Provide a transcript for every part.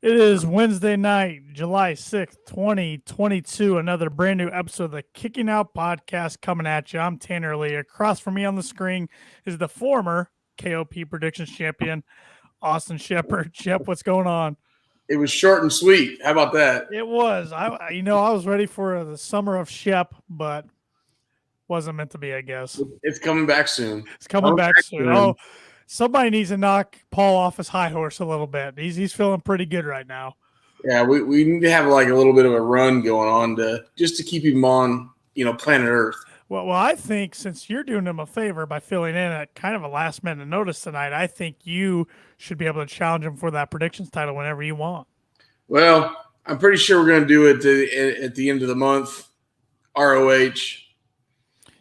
It is Wednesday night, July 6th, 2022. Another brand new episode of the Kicking Out Podcast coming at you. I'm Tanner Lee. Across from me on the screen is the former KOP Predictions Champion, Austin Shepard. Shep, what's going on? It was short and sweet. How about that? It was. I was ready for the summer of Shep, but wasn't meant to be, I guess. It's coming back soon. It's coming back soon. Oh, somebody needs to knock Paul off his high horse a little bit. He's feeling pretty good right now. Yeah, we need to have like a little bit of a run going on to keep him on, planet Earth. Well, I think since you're doing him a favor by filling in at kind of a last minute notice tonight, I think you should be able to challenge him for that predictions title whenever you want. Well, I'm pretty sure we're going to do it at the end of the month. ROH.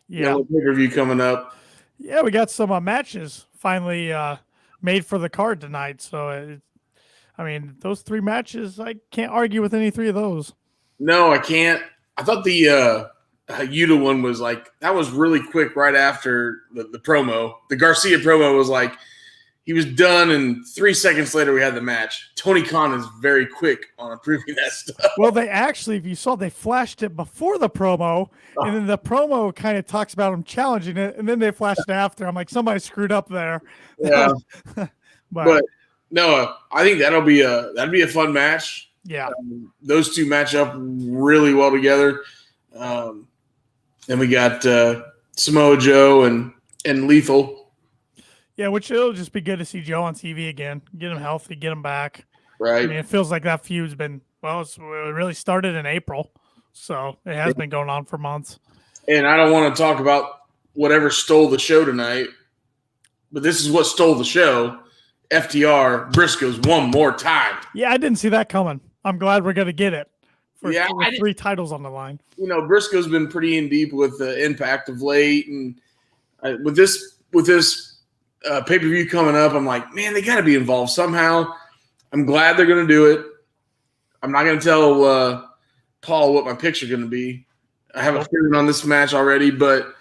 Yeah. Pay-per-view coming up. Yeah, we got some matches finally made for the card tonight. So, those three matches, I can't argue with any three of those. No, I can't. I thought the Yuta one was that was really quick right after the promo. The Garcia promo was he was done, and 3 seconds later we had the match. Tony Khan is very quick on approving that stuff. Well, they actually, if you saw, they flashed it before the promo, and then the promo kind of talks about him challenging it, and then they flashed it after. I'm like, somebody screwed up there. Yeah, but no, I think that'd be a fun match. Yeah, those two match up really well together. Then we got Samoa Joe and Lethal. Yeah, which it'll just be good to see Joe on TV again. Get him healthy, get him back. Right. I mean, it feels like that feud's been, it really started in April. So it has been going on for months. And I don't want to talk about whatever stole the show tonight, but this is what stole the show. FTR, Briscoes one more time. Yeah, I didn't see that coming. I'm glad we're going to get it. With 3 titles on the line. Briscoe's been pretty in deep with the Impact of late. And with this pay-per-view coming up, I'm like, man, they got to be involved somehow. I'm glad they're going to do it. I'm not going to tell Paul what my picks are going to be. I have a feeling on this match already, but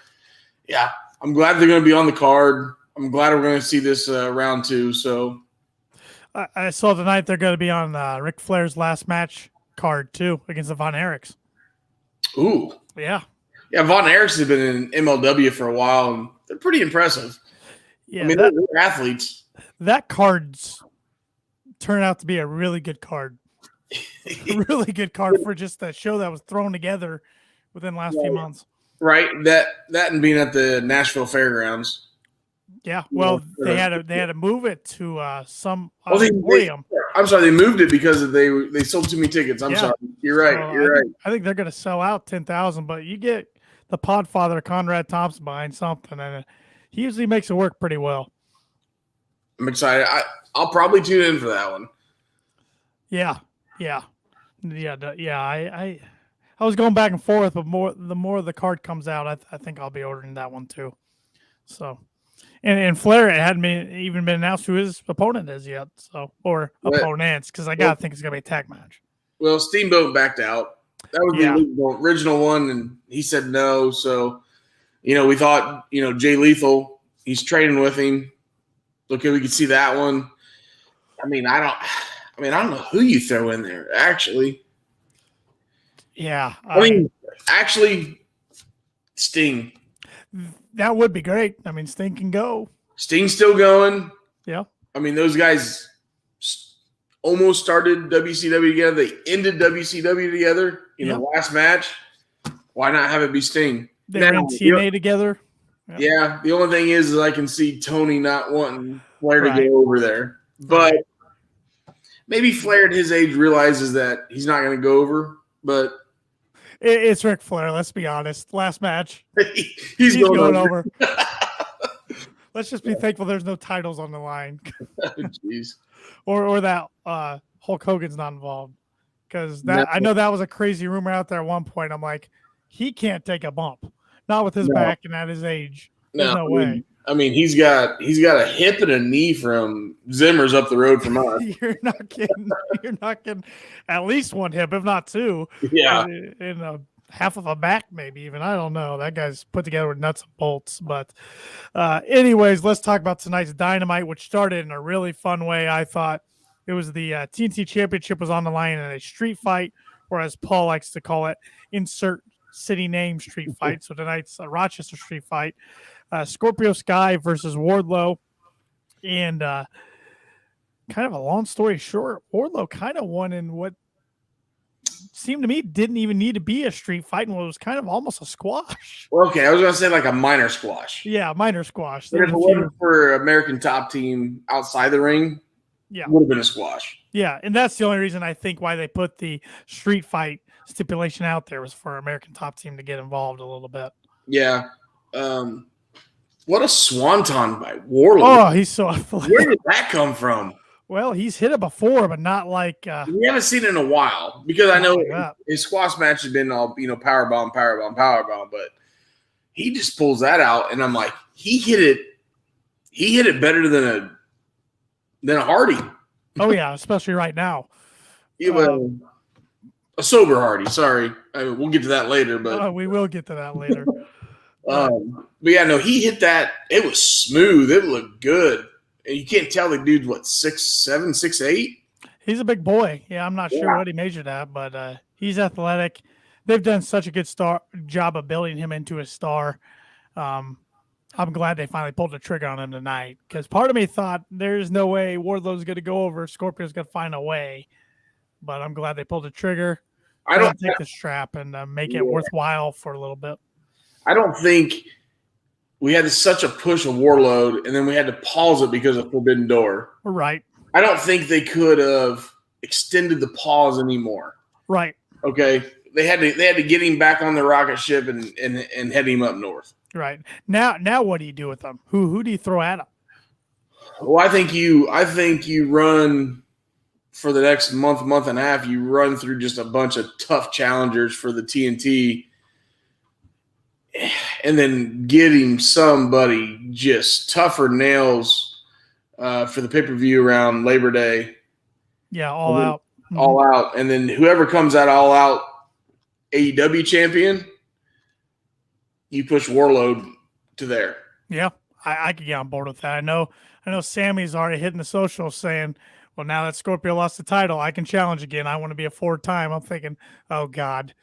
yeah, I'm glad they're going to be on the card. I'm glad we're going to see this round 2. So I saw tonight they're going to be on Ric Flair's last match card too against the Von Erichs. Ooh. Yeah. Yeah, Von Erichs have been in MLW for a while, and they're pretty impressive. Yeah, they're athletes. That card's turned out to be a really good card. A really good card for just a show that was thrown together within the last few months. Right. That and being at the Nashville Fairgrounds. Yeah. Well, they had to move it to some auditorium. I'm sorry, they moved it because they sold too many tickets. I'm sorry. You're right. So You're right. I think they're going to sell out 10,000, but you get the Podfather Conrad Thompson behind something, and he usually makes it work pretty well. I'm excited. I'll probably tune in for that one. Yeah. I was going back and forth, but the more the card comes out, I think I'll be ordering that one too. So, and Flair, it hadn't even been announced who his opponent is yet. So, or opponents, because I gotta think it's gonna be a tag match. Well, Steamboat backed out. That was the original one, and he said no. So, we thought, Jay Lethal, he's training with him. Okay, we could see that one. I don't know who you throw in there, actually. Yeah. Actually, Sting. That would be great. Sting can go. Sting's still going. Yeah. Those guys almost started WCW together. They ended WCW together in the last match. Why not have it be Sting? They were in TNA together. Yeah. The only thing is I can see Tony not wanting Flair to go over there. But maybe Flair at his age realizes that he's not going to go over. But it's Ric Flair, let's be honest. Last match. he's going over. Let's just be thankful there's no titles on the line. Jeez. Or that Hulk Hogan's not involved. Because I know that was a crazy rumor out there at one point. I'm like, he can't take a bump. Not with his back and at his age. There's no way. He's got a hip and a knee from Zimmer's up the road from us. You're not kidding. You're not kidding. At least one hip, if not two. Yeah. And half of a back, maybe even. I don't know. That guy's put together with nuts and bolts. But anyways, let's talk about tonight's Dynamite, which started in a really fun way, I thought. It was the TNT Championship was on the line in a street fight, or as Paul likes to call it, insert city name street fight. So tonight's a Rochester street fight. Scorpio Sky versus Wardlow. And kind of a long story short, Wardlow kind of won in what seemed to me didn't even need to be a street fight, and was kind of almost a squash. Okay, I was going to say like a minor squash. Yeah, minor squash. But if it wasn't for American Top Team outside the ring, yeah, it would have been a squash. Yeah, and that's the only reason I think why they put the street fight stipulation out there was for American Top Team to get involved a little bit. Yeah. What a swanton by Wardlow. Oh, he's so athletic. Where did that come from? Well, he's hit it before, but not like we haven't seen it in a while, because I know his squash match has been all powerbomb, but he just pulls that out, and I'm like, he hit it better than a Hardy. Oh yeah, especially right now. A sober Hardy. Sorry, we'll get to that later, but we will get to that later. But yeah, no, he hit that. It was smooth. It looked good. And you can't tell the dude's what, 6'7", 6'8"? He's a big boy. Yeah, I'm not sure what he measured at, but he's athletic. They've done such a good job of building him into a star. I'm glad they finally pulled the trigger on him tonight, because part of me thought there's no way Wardlow's going to go over. Scorpio's going to find a way, but I'm glad they pulled the trigger. I don't take the strap and make it worthwhile for a little bit. I don't think we had such a push of Wardlow, and then we had to pause it because of Forbidden Door. Right. I don't think they could have extended the pause anymore. Right. Okay. They had to get him back on the rocket ship and head him up north. Right. Now what do you do with them? Who do you throw at him? Well, I think you run for the next month and a half, you run through just a bunch of tough challengers for the TNT, and then getting somebody just tougher nails for the pay-per-view around Labor Day. Yeah, all out. All out. And then whoever comes out all out AEW champion, you push Wardlow to there. Yeah, I could get on board with that. I know Sammy's already hitting the socials saying, well, now that Scorpio lost the title, I can challenge again. I want to be a 4-time. I'm thinking, oh God.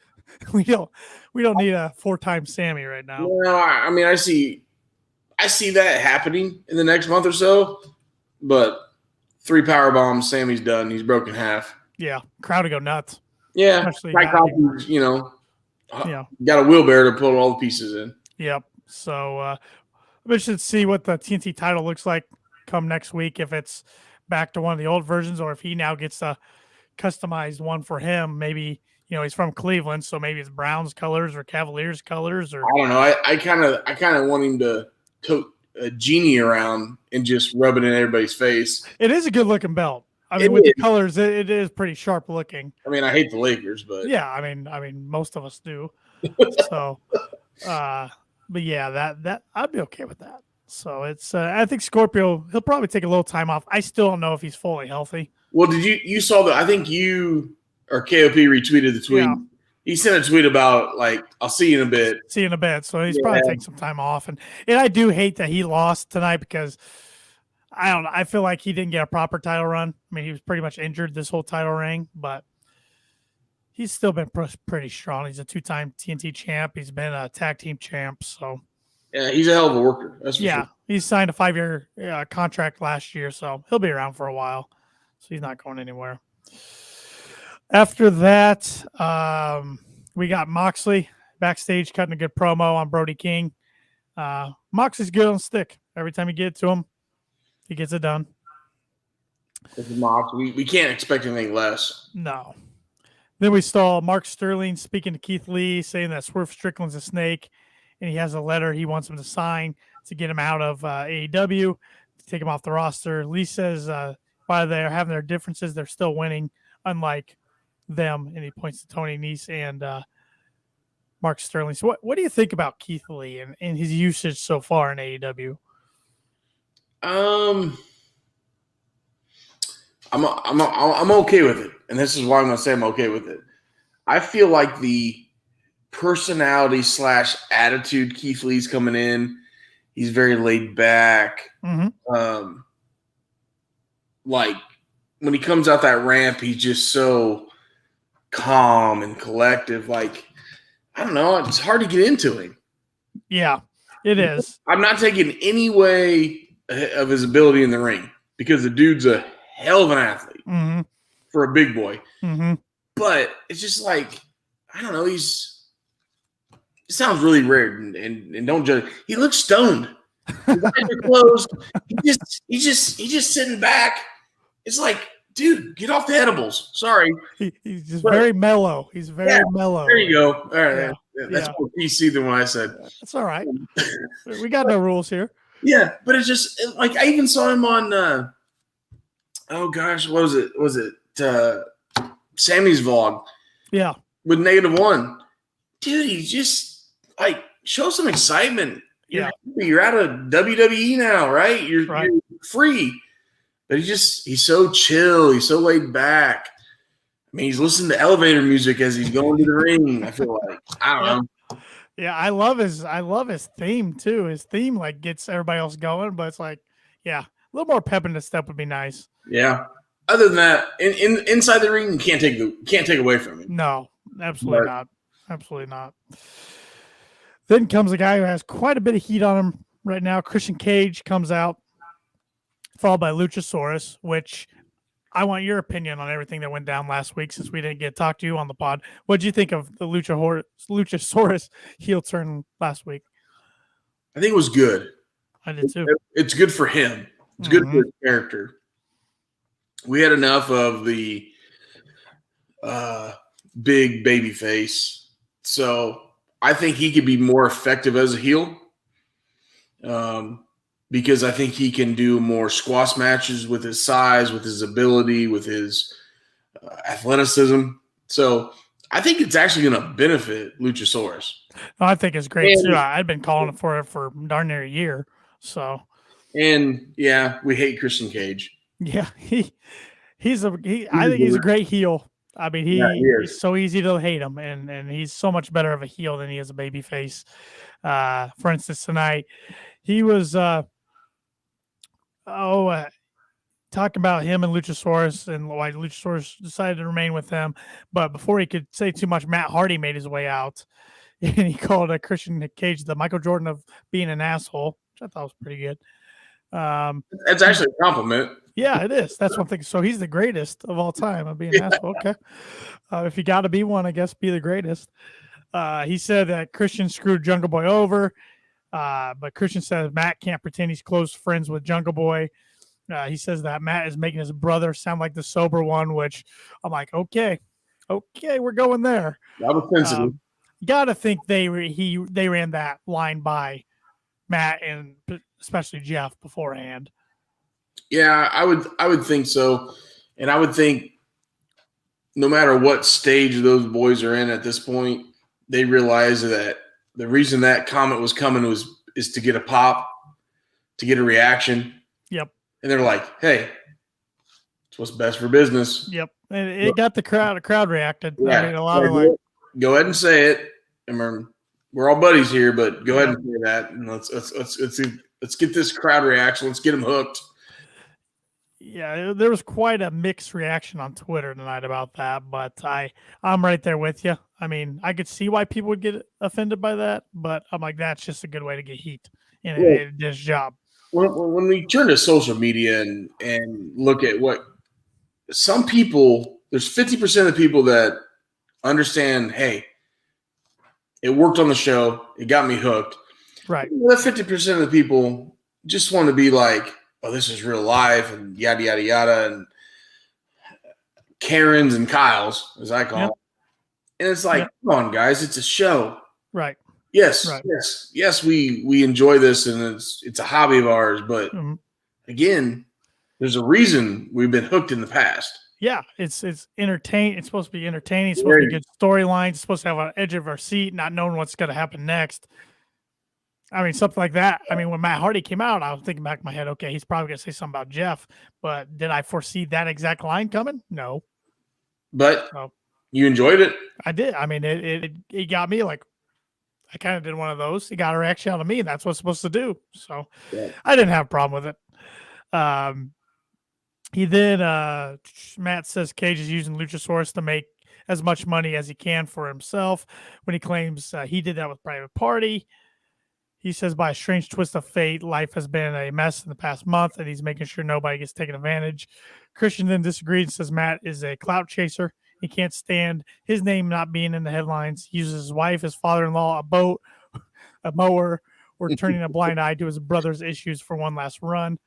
We don't need a 4-time Sammy right now. No, I mean, I see that happening in the next month or so, but 3 power bombs, Sammy's done. He's broken half. Yeah, crowd to go nuts. Yeah, got a wheelbarrow to put all the pieces in. Yep. So we should see what the TNT title looks like come next week, if it's back to one of the old versions, or if he now gets a customized one for him. Maybe. He's from Cleveland, so maybe it's Browns colors or Cavaliers colors, or I don't know. I kind of want him to tote a genie around and just rub it in everybody's face. It is a good looking belt. I mean, with the colors, it is pretty sharp looking. I mean, I hate the Lakers, but yeah, I mean, most of us do. So, but yeah, that I'd be okay with that. So it's I think Scorpio, he'll probably take a little time off. I still don't know if he's fully healthy. Well, you saw that? I think you or KOP retweeted the tweet. Yeah. He sent a tweet about, like, I'll see you in a bit. So he's probably taking some time off. And I do hate that he lost tonight, because I don't know. I feel like he didn't get a proper title run. I mean, he was pretty much injured this whole title reign, but he's still been pretty strong. He's a 2-time TNT champ. He's been a tag team champ. So yeah, he's a hell of a worker. That's for sure. He signed a 5-year contract last year, so he'll be around for a while. So he's not going anywhere. After that, we got Moxley backstage cutting a good promo on Brody King. Moxley's good on stick. Every time you get it to him, he gets it done. We can't expect anything less. No. Then we saw Mark Sterling speaking to Keith Lee, saying that Swerve Strickland's a snake, and he has a letter he wants him to sign to get him out of AEW, to take him off the roster. Lee says while they're having their differences, they're still winning, unlike them, and he points to Tony Nese and Mark Sterling. So what do you think about Keith Lee and his usage so far in AEW? I'm okay with it, and this is why I'm going to say I'm okay with it. I feel like the personality / attitude Keith Lee's coming in, he's very laid back. Mm-hmm. Like when he comes out that ramp, he's just so calm and collective. Like, I don't know, it's hard to get into him. Yeah, it is. I'm not taking any way of his ability in the ring because the dude's a hell of an athlete for a big boy. But it's just like, I don't know, it sounds really weird and don't judge. He looks stoned. His eyes are closed. He's just sitting back. It's like, dude, get off the edibles. Sorry. He's just very mellow. He's very mellow. There you go. All right. Yeah. That's more PC than what I said. That's all right. We got no rules here. Yeah, but it's just like I even saw him on oh gosh, what was it? Was it Sammy's vlog? Yeah. With -1. Dude, he just like show some excitement. You're out of WWE now, right? You're free. But he's so chill. He's so laid back. I mean, he's listening to elevator music as he's going to the ring. I feel like I don't know. Yeah, I love his theme too. His theme like gets everybody else going, but it's like, a little more pep in the step would be nice. Yeah. Other than that, inside the ring, you can't take away from him. No, absolutely not. Absolutely not. Then comes a guy who has quite a bit of heat on him right now. Christian Cage comes out, followed by Luchasaurus, which I want your opinion on everything that went down last week since we didn't get to talk to you on the pod. What did you think of the Luchasaurus heel turn last week? I think it was good. I did too. It's good for him. It's good for his character. We had enough of the big baby face. So I think he could be more effective as a heel. Because I think he can do more squash matches with his size, with his ability, with his athleticism. So I think it's actually going to benefit Luchasaurus. Oh, I think it's great too. I've been calling it for darn near a year. So, and we hate Christian Cage. Yeah, I think he's a great heel. I mean, he's so easy to hate him, and he's so much better of a heel than he is a baby face. For instance, tonight he was talking about him and Luchasaurus and why Luchasaurus decided to remain with him. But before he could say too much, Matt Hardy made his way out, and he called Christian Cage the Michael Jordan of being an asshole, which I thought was pretty good. It's actually a compliment. Yeah, it is. That's one thing. So he's the greatest of all time of being an asshole. Okay. If you got to be one, I guess be the greatest. He said that Christian screwed Jungle Boy over. But Christian says Matt can't pretend he's close friends with Jungle Boy. He says that Matt is making his brother sound like the sober one, which I'm like, okay, we're going there. That was sensitive. Gotta think they ran that line by Matt and especially Jeff beforehand. Yeah, I would think so, and I would think no matter what stage those boys are in at this point, they realize that the reason that comment was coming is to get a pop, to get a reaction. Yep. And they're like, "Hey, it's what's best for business." Yep. And it got the crowd. The crowd reacted. Yeah. I mean, a lot of go ahead and say it. I mean, we're all buddies here, but go ahead and say that, and let's get this crowd reaction. Let's get them hooked. Yeah, there was quite a mixed reaction on Twitter tonight about that, but I'm right there with you. I mean, I could see why people would get offended by that, but I'm like, that's just a good way to get heat in this job. When we turn to social media and look at what some people, there's 50% of the people that understand, hey, it worked on the show, it got me hooked. Right. That 50% of the people just want to be like, oh, this is real life and yada, yada, yada, and Karens and Kyles, as I call them. And it's like, come on, guys, it's a show. Right. Yes, yes, we enjoy this, and it's a hobby of ours. But again, there's a reason we've been hooked in the past. Yeah, it's entertaining. It's supposed to be entertaining. It's supposed to be good storylines. It's supposed to have an edge of our seat, not knowing what's going to happen next. I mean, something like that. I mean, when Matt Hardy came out, I was thinking back in my head, okay, he's probably going to say something about Jeff. But did I foresee that exact line coming? No. But you enjoyed it. I did. I mean, it got me like, I kind of did one of those. It got a reaction out of me, and that's what it's supposed to do. So I didn't have a problem with it. He then, Matt says Cage is using Luchasaurus to make as much money as he can for himself when he claims he did that with Private Party. He says, by a strange twist of fate, life has been a mess in the past month, and he's making sure nobody gets taken advantage. Christian then disagrees and says Matt is a clout chaser. He can't stand his name not being in the headlines. He uses his wife, his father-in-law, a boat, a mower, or turning a blind eye to his brother's issues for one last run.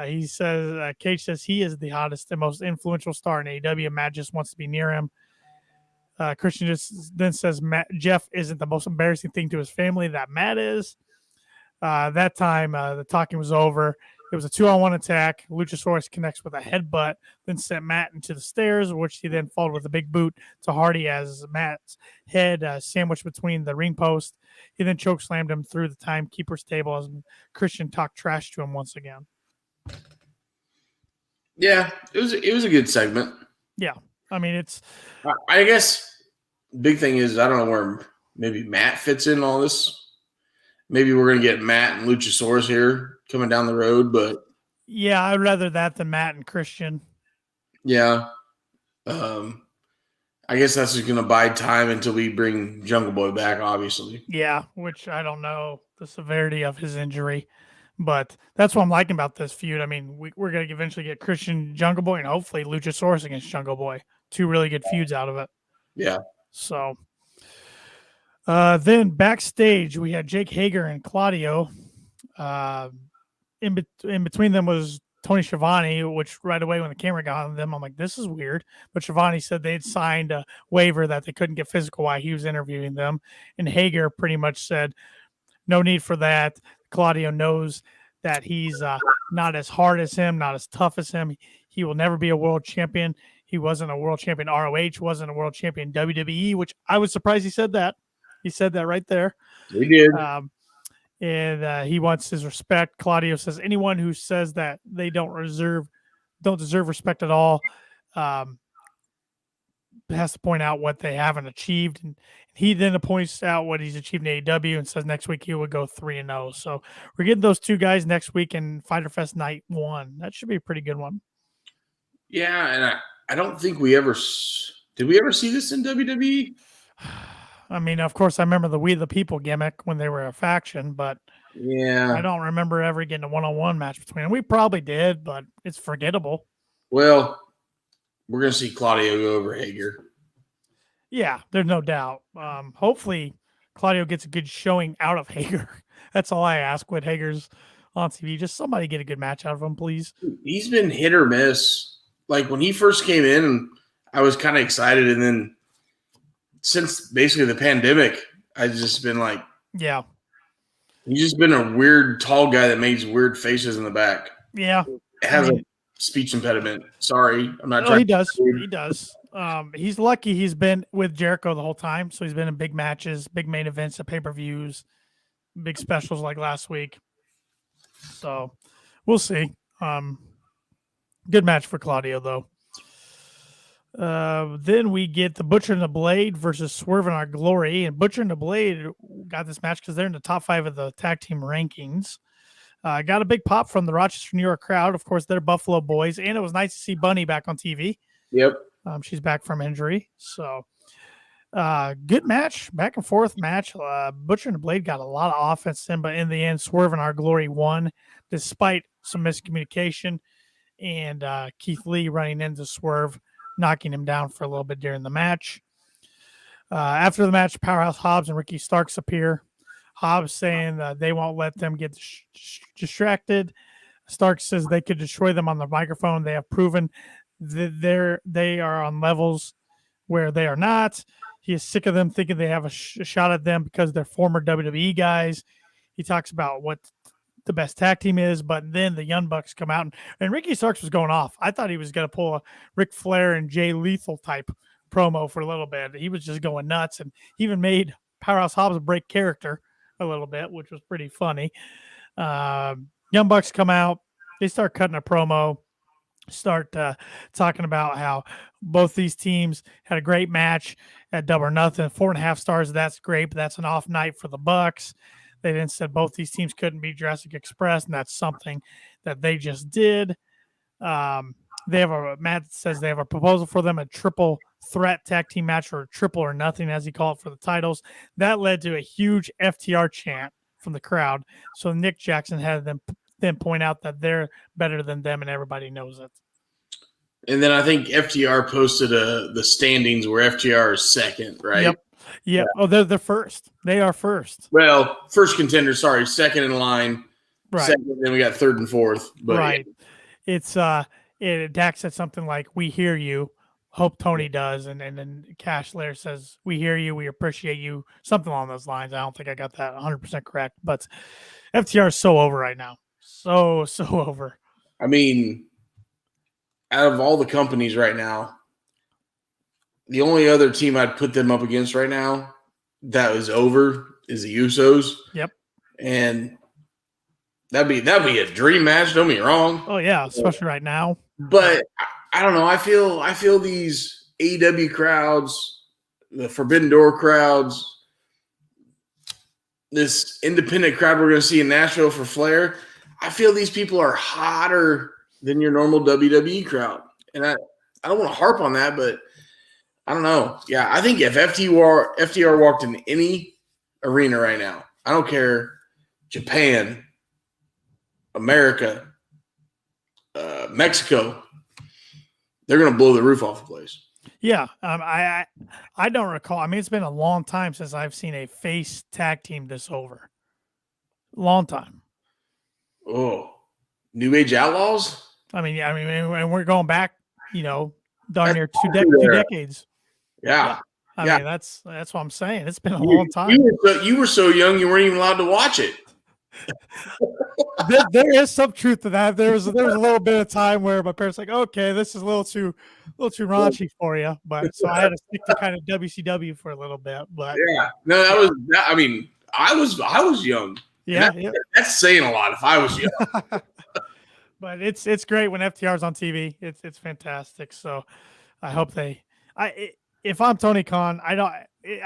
He says, Cage says he is the hottest and most influential star in AEW. Matt just wants to be near him. Christian just then says Jeff isn't the most embarrassing thing to his family that Matt is. That time, the talking was over. It was a 2-on-1 attack. Luchasaurus connects with a headbutt, then sent Matt into the stairs, which he then followed with a big boot to Hardy as Matt's head sandwiched between the ring post. He then chokeslammed him through the timekeeper's table as Christian talked trash to him once again. Yeah, it was a good segment. Yeah, I mean, it's. I guess big thing is I don't know where maybe Matt fits in all this. Maybe we're gonna get Matt and Luchasaurus here coming down the road, but yeah, I'd rather that than Matt and Christian. Yeah, I guess that's just gonna buy time until we bring Jungle Boy back, obviously. Yeah, which I don't know the severity of his injury. But that's what I'm liking about this feud. I mean, we're going to eventually get Christian Jungle Boy and hopefully Luchasaurus against Jungle Boy. 2 really good feuds out of it. Yeah. So then backstage, we had Jake Hager and Claudio. In between them was Tony Schiavone, which right away when the camera got on them, I'm like, this is weird. But Schiavone said they'd signed a waiver that they couldn't get physical while he was interviewing them. And Hager pretty much said, no need for that. Claudio knows that he's not as hard as him, not as tough as him. He will never be a world champion. He wasn't a world champion ROH, wasn't a world champion WWE, which I was surprised he said that. He said that right there. He did. And he wants his respect. Claudio says anyone who says that they don't deserve respect at all has to point out what they haven't achieved. And he then points out what he's achieved in AEW and says next week he would go 3-0. So we're getting those 2 guys next week in Fyter Fest Night 1. That should be a pretty good one. Yeah, and I don't think we ever did we ever see this in WWE? I mean, of course, I remember the We the People gimmick when they were a faction, but yeah, I don't remember ever getting a one-on-one match between them. We probably did, but it's forgettable. Well, we're going to see Claudio go over Hager. Yeah, there's no doubt. Hopefully, Claudio gets a good showing out of Hager. That's all I ask when Hager's on TV. Just somebody get a good match out of him, please. He's been hit or miss. Like when he first came in, I was kind of excited, and then since basically the pandemic, I've just been like, yeah, he's just been a weird tall guy that makes weird faces in the back. Yeah, has a speech impediment. Sorry, I'm not trying. He does. He does. He's lucky he's been with Jericho the whole time, so he's been in big matches, big main events, at pay-per-views, big specials like last week. So we'll see. Good match for Claudio, though. Then we get the Butcher and the Blade versus Swerve in Our Glory. And Butcher and the Blade got this match because they're in the top 5 of the tag team rankings. Got a big pop from the Rochester, New York crowd. Of course, they're Buffalo boys. And it was nice to see Bunny back on TV. Yep. She's back from injury. So good match, back and forth match. Butcher and the Blade got a lot of offense in, but in the end, Swerve in Our Glory won despite some miscommunication and Keith Lee running into Swerve, knocking him down for a little bit during the match. After the match, Powerhouse Hobbs and Ricky Starks appear. Hobbs saying they won't let them get distracted. Starks says they could destroy them on the microphone. They have proven that they are on levels where they are not. He is sick of them thinking they have a shot at them because they're former WWE guys. He talks about what the best tag team is, but then the Young Bucks come out and Ricky Starks was going off. I thought he was going to pull a Ric Flair and Jay Lethal type promo for a little bit. He was just going nuts, and he even made Powerhouse Hobbs break character a little bit, which was pretty funny. Young Bucks come out. They start cutting a promo, start talking about how both these teams had a great match at Double or Nothing. 4.5 stars. That's great, but that's an off night for the Bucks. They then said both these teams couldn't beat Jurassic Express, and that's something that they just did. Matt says they have a proposal for them, a triple threat tag team match, or triple or nothing, as he called it, for the titles. That led to a huge FTR chant from the crowd. So Nick Jackson had them then point out that they're better than them, and everybody knows it. And then I think FTR posted the standings where FTR is second, right? Yep. Yeah. Oh, they're first. They are first. Well, first contender, sorry, second in line. Right. Second, then we got third and fourth. But right. It's Dax said something like, "We hear you." Hope Tony does, and then Cash Lair says, "We hear you. We appreciate you." Something along those lines. I don't think I got that 100% correct, but FTR is so over right now. So over. I mean, out of all the companies right now, the only other team I'd put them up against right now that is over is the Usos. Yep. And that'd be a dream match, don't get me wrong. Oh yeah, especially right now. But I don't know. I feel these AEW crowds, the Forbidden Door crowds, this independent crowd we're going to see in Nashville for Flair. I feel these people are hotter than your normal WWE crowd. And I don't want to harp on that, but I don't know. Yeah, I think if FTR walked in any arena right now, I don't care, Japan, America, Mexico, they're going to blow the roof off the place. Yeah, I don't recall. I mean, it's been a long time since I've seen a face tag team this over. Long time. Oh, New Age Outlaws? I mean, and we're going back, darn near two decades. Yeah. I mean, that's what I'm saying. It's been a long time. You were so young, you weren't even allowed to watch it. There is some truth to that. There was a little bit of time where my parents were like, okay, this is a little too raunchy for you, but so I had to stick to kind of WCW for a little bit. But yeah, no, that was. I mean, I was young. Yeah, that's saying a lot. If I was young, but it's great when FTR's on TV. It's fantastic. So I hope if I'm Tony Khan, I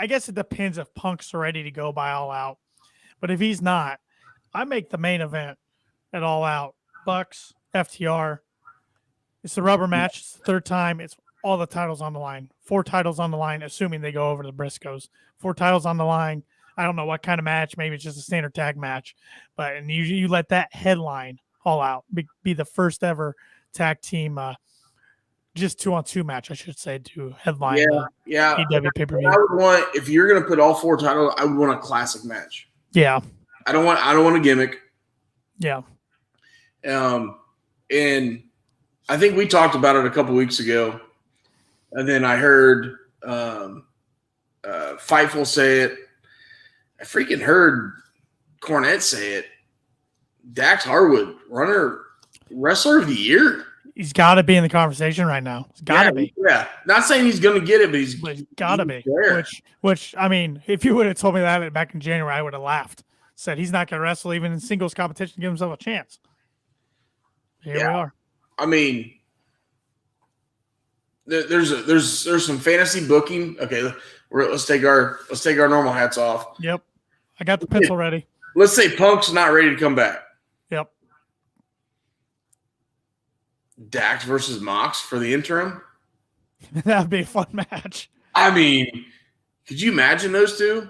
guess it depends if Punk's ready to go by All Out, but if he's not, I make the main event at All Out. Bucks, FTR. It's the rubber match. It's the third time. It's all the titles on the line. 4 titles on the line, assuming they go over the Briscoes. 4 titles on the line. I don't know what kind of match. Maybe it's just a standard tag match. And you let that headline All Out be the first ever tag team, just 2-on-2 match, I should say, to headline AEW pay-per-view. I would want, if you're going to put all 4 titles, I would want a classic match. Yeah. I don't want a gimmick. Yeah. And I think we talked about it a couple weeks ago, and then I heard Fightful say it. I freaking heard Cornette say it. Dax Harwood, wrestler of the year. He's got to be in the conversation right now. He's got to be. Yeah. Not saying he's going to get it, but he's got to be. There. Which, I mean, if you would have told me that back in January, I would have laughed. Said he's not going to wrestle even in singles competition to give himself a chance. Here we are. I mean, there's some fantasy booking. Okay, let's take our normal hats off. Yep, I got the pencil ready. Let's say Punk's not ready to come back. Yep. Dax versus Mox for the interim. That'd be a fun match. I mean, could you imagine those two?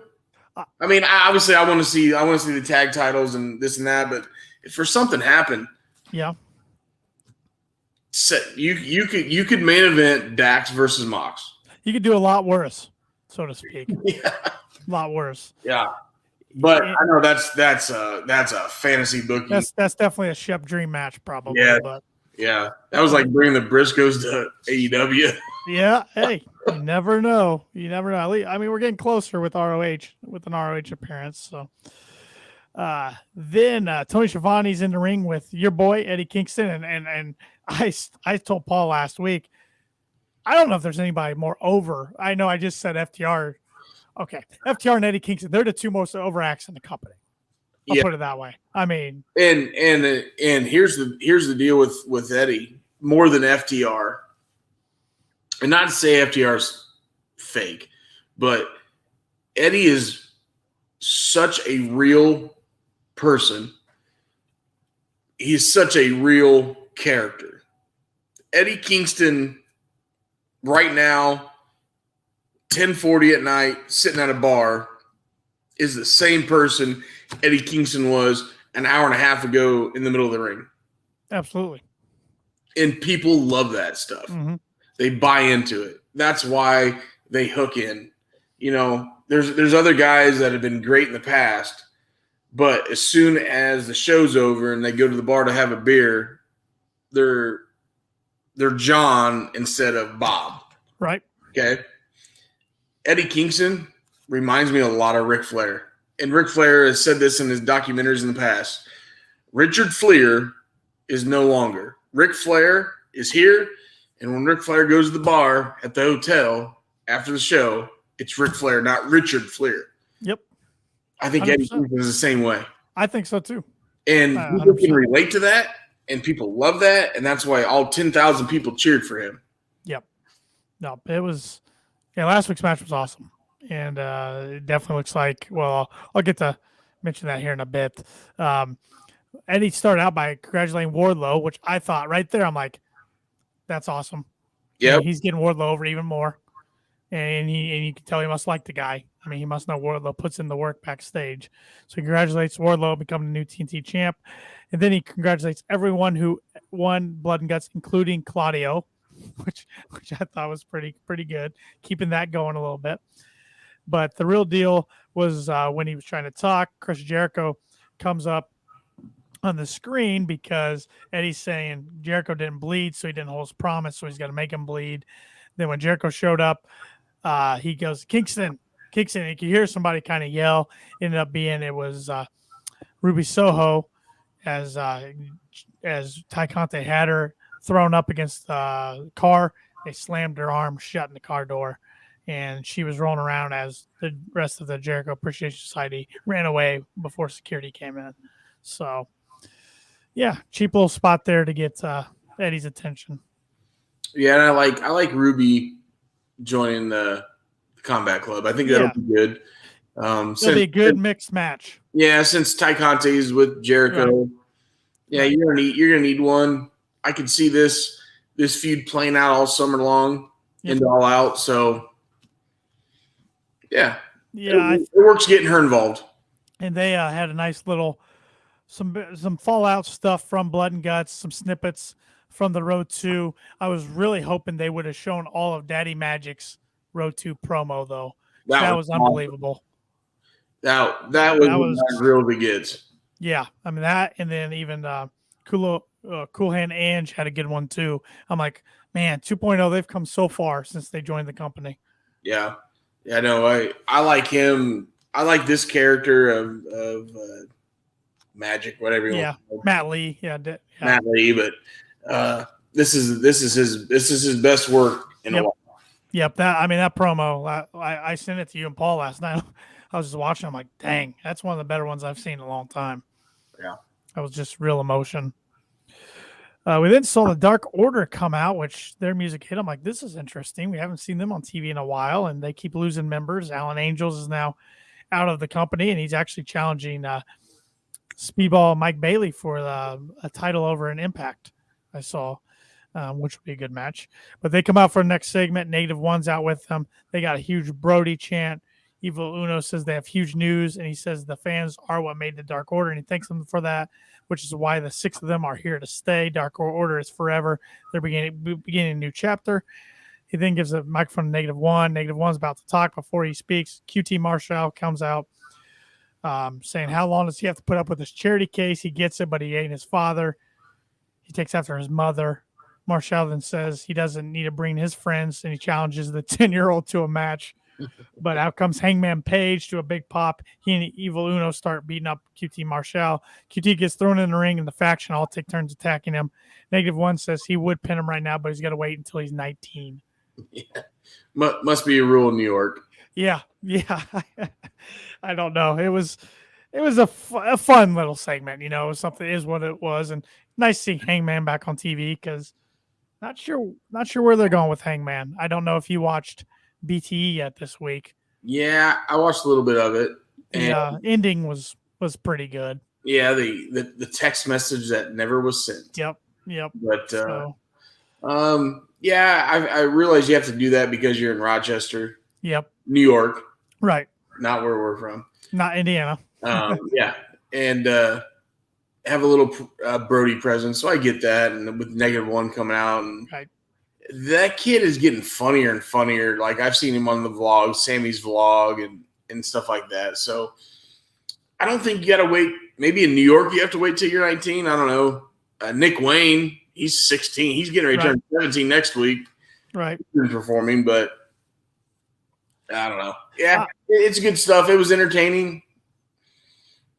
I mean, obviously, I want to see the tag titles and this and that, but if for something happened, yeah, you could main event Dax versus Mox. You could do a lot worse, so to speak. Yeah, a lot worse. Yeah, but I know that's a fantasy booking. That's definitely a Shep Dream match, probably. Yeah, but yeah, that was like bringing the Briscoes to AEW. Yeah, hey, you never know. You never know. I mean, we're getting closer with ROH, with an ROH appearance. So then Tony Schiavone's in the ring with your boy Eddie Kingston, and I told Paul last week, I don't know if there's anybody more over. I know I just said FTR. Okay, FTR and Eddie Kingston, they're the 2 most over acts in the company. I'll put it that way. I mean, and here's the deal with Eddie more than FTR. And not to say FTR's fake, but Eddie is such a real person. He's such a real character. Eddie Kingston right now, 10:40 at night, sitting at a bar, is the same person Eddie Kingston was an hour and a half ago in the middle of the ring. Absolutely. And people love that stuff. Mm-hmm. They buy into it. That's why they hook in. You know, there's other guys that have been great in the past, but as soon as the show's over and they go to the bar to have a beer, they're John instead of Bob. Right. Okay. Eddie Kingston reminds me a lot of Ric Flair. And Ric Flair has said this in his documentaries in the past. Richard Fleer is no longer. Ric Flair is here, and when Ric Flair goes to the bar at the hotel after the show, it's Ric Flair, not Richard Fleer. Yep. I think 100%. Eddie Kingston is the same way. I think so too. And people can relate to that, and people love that, and that's why all 10,000 people cheered for him. Yep. No, it was – last week's match was awesome. And it definitely looks like – well, I'll get to mention that here in a bit. Eddie started out by congratulating Wardlow, which I thought right there, I'm like, that's awesome. Yeah, he's getting Wardlow over even more. And you can tell he must like the guy. I mean, he must know Wardlow puts in the work backstage. So he congratulates Wardlow becoming the new TNT champ. And then he congratulates everyone who won Blood and Guts, including Claudio, which I thought was pretty good, keeping that going a little bit. But the real deal was when he was trying to talk, Chris Jericho comes up on the screen because Eddie's saying Jericho didn't bleed, so he didn't hold his promise, so he's got to make him bleed. Then when Jericho showed up, he goes, Kingston. And you could hear somebody kind of yell. Ended up being it was Ruby Soho as Ty Conte had her thrown up against the car. They slammed her arm shut in the car door, and she was rolling around as the rest of the Jericho Appreciation Society ran away before security came in. So, yeah, cheap little spot there to get Eddie's attention. Yeah, and I like Ruby joining the Combat Club. I think that'll be good. It'll be a good mixed match. Yeah, since Ty Conte's with Jericho, right. Yeah, you're gonna need one. I can see this feud playing out all summer long into All Out. So, yeah, it works getting her involved. And they had a nice little some Fallout stuff from Blood and Guts, some snippets from the Road 2. I was really hoping they would have shown all of Daddy Magic's Road 2 promo, though. That was unbelievable. That was really good. Yeah, I mean that, and then even Cool Hand Ange had a good one too. I'm like, man, 2.0, they've come so far since they joined the company. Yeah, no, I like him. I like this character of Magic, whatever you want to call him. Matt Lee, Matt Lee, but this is his best work in a while. Yep, that promo, I sent it to you and Paul last night. I was just watching. I'm like, dang, that's one of the better ones I've seen in a long time. Yeah, that was just real emotion. We then saw the Dark Order come out, which their music hit. I'm like, this is interesting. We haven't seen them on TV in a while, and they keep losing members. Alan Angels is now out of the company, and he's actually challenging Speedball Mike Bailey for a title over in Impact. I saw, which would be a good match. But they come out for the next segment. Negative One's out with them. They got a huge Brody chant. Evil Uno says they have huge news, and he says the fans are what made the Dark Order, and he thanks them for that, which is why the 6 of them are here to stay. Dark Order is forever. They're beginning a new chapter. He then gives a microphone to Negative One. Negative One's about to talk. Before he speaks, QT Marshall comes out saying how long does he have to put up with this charity case? He gets it, but he ain't his father. He takes after his mother. Marshall then says he doesn't need to bring his friends, and he challenges the 10-year-old to a match. But out comes Hangman Page to a big pop. He and Evil Uno start beating up QT Marshall. QT gets thrown in the ring, and the faction all take turns attacking him. Negative One says he would pin him right now, but he's got to wait until he's 19. Yeah. Must be a rule in New York. Yeah. I don't know. It was a fun little segment. You know, something is what it was, and nice to see Hangman back on TV because not sure where they're going with Hangman. I don't know if you watched BTE yet this week. Yeah, I watched a little bit of it. The ending was pretty good. Yeah, the text message that never was sent. Yep. But Yeah, I realize you have to do that because you're in Rochester, Yep. New York, Right. not where we're from. Not Indiana. Yeah, and have a little Brody presence, so I get that. And with -1 coming out, and Right. that kid is getting funnier and funnier. Like I've seen him on the vlog, Sammy's vlog, and stuff like that. So I don't think you got to wait. Maybe in New York you have to wait till you're 19. I don't know. Nick Wayne, he's 16. He's getting ready to turn 17 next week. Right. He's been performing, but I don't know. Yeah, it's good stuff. It was entertaining.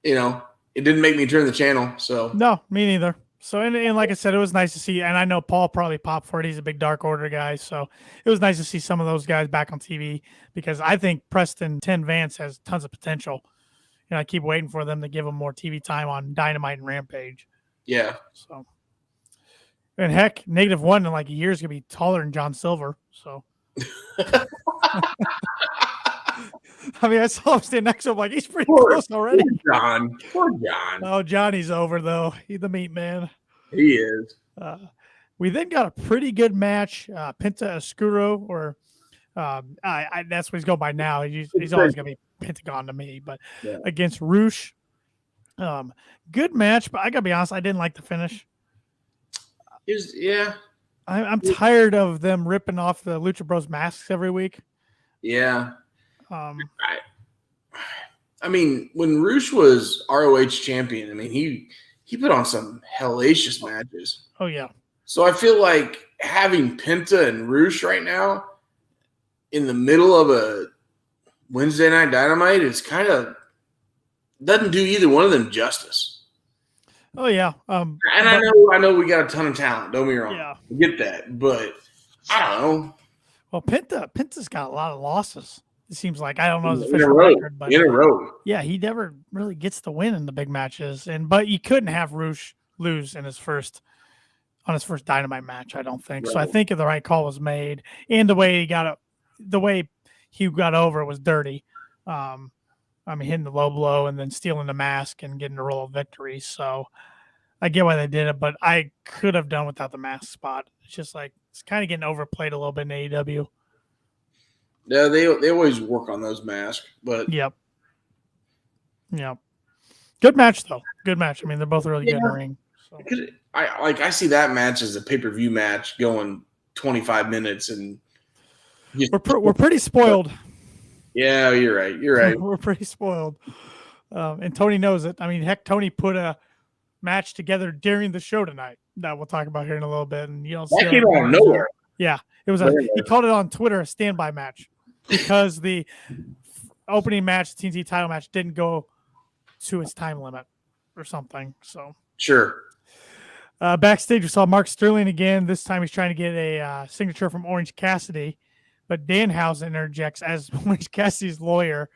You know, it didn't make me turn the channel. So no, me neither. So and like I said, it was nice to see. And I know Paul probably popped for it. He's a big Dark Order guy, so it was nice to see some of those guys back on TV because I think Preston 10 Vance has tons of potential. And I keep waiting for them to give him more TV time on Dynamite and Rampage. yeah. So, and heck, -1 in like a year is gonna be taller than John Silver. So, I mean, I saw him stand next to him, like he's pretty close already. Poor John. Oh, Johnny's over though. He's the meat man. He is. We then got a pretty good match. Penta Oscuro, or that's what he's going by now. He's always gonna be Pentagon to me, but against Roosh. Good match, but I gotta be honest, I didn't like the finish. I'm tired of them ripping off the Lucha Bros masks every week. Yeah. I mean, when Roosh was ROH champion, I mean, he put on some hellacious matches. Oh yeah. So I feel like having Penta and Roosh right now in the middle of a Wednesday Night Dynamite is kind of doesn't do either one of them justice. Oh yeah. And I know we got a ton of talent. Don't get me wrong. Yeah. I get that, but I don't know. Well, Penta's got a lot of losses. It seems like I don't know his official record, but in a row. Yeah, he never really gets the win in the big matches, but you couldn't have Roosh lose on his first Dynamite match. I don't think so. I think the right call was made, and the way he got over was dirty. I mean, hitting the low blow and then stealing the mask and getting a roll of victory. So I get why they did it, but I could have done without the mask spot. It's just like it's kind of getting overplayed a little bit in AEW. Yeah, they always work on those masks, but Yep. Good match though. Good match. I mean, they're both really good in the ring. So. I see that match as a pay-per-view match going 25 minutes, and we're pretty spoiled. Yeah, you're right. We're pretty spoiled. And Tony knows it. I mean, heck, Tony put a match together during the show tonight that we'll talk about here in a little bit. And that came out of nowhere. Yeah, it was he called it on Twitter a standby match because the opening match, the TNT title match, didn't go to its time limit or something. So sure. Backstage, we saw Mark Sterling again. This time he's trying to get a signature from Orange Cassidy. But Danhausen interjects as Orange Cassidy's lawyer,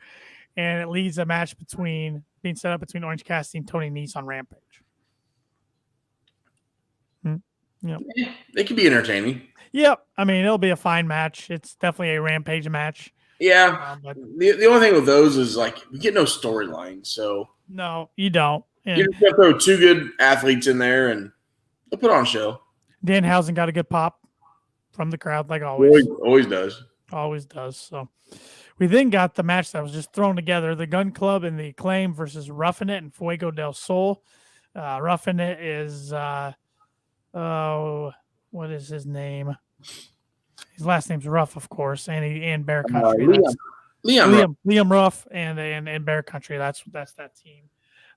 and it leads a match being set up between Orange Cassidy and Tony Nese on Rampage. Yeah, they could be entertaining. Yep. I mean, it'll be a fine match. It's definitely a Rampage match. Yeah. But the only thing with those is like we get no storyline. So no, you don't. And you just got to throw two good athletes in there and they'll put on a show. Danhausen got a good pop from the crowd, like always. Always does. Always does. So we then got the match that was just thrown together: the Gun Club and the Acclaim versus Roughing It and Fuego del Sol. Roughing It is what is his name? His last name's Ruff, of course, and Bear Country. Liam Ruff and Bear Country. That's that team.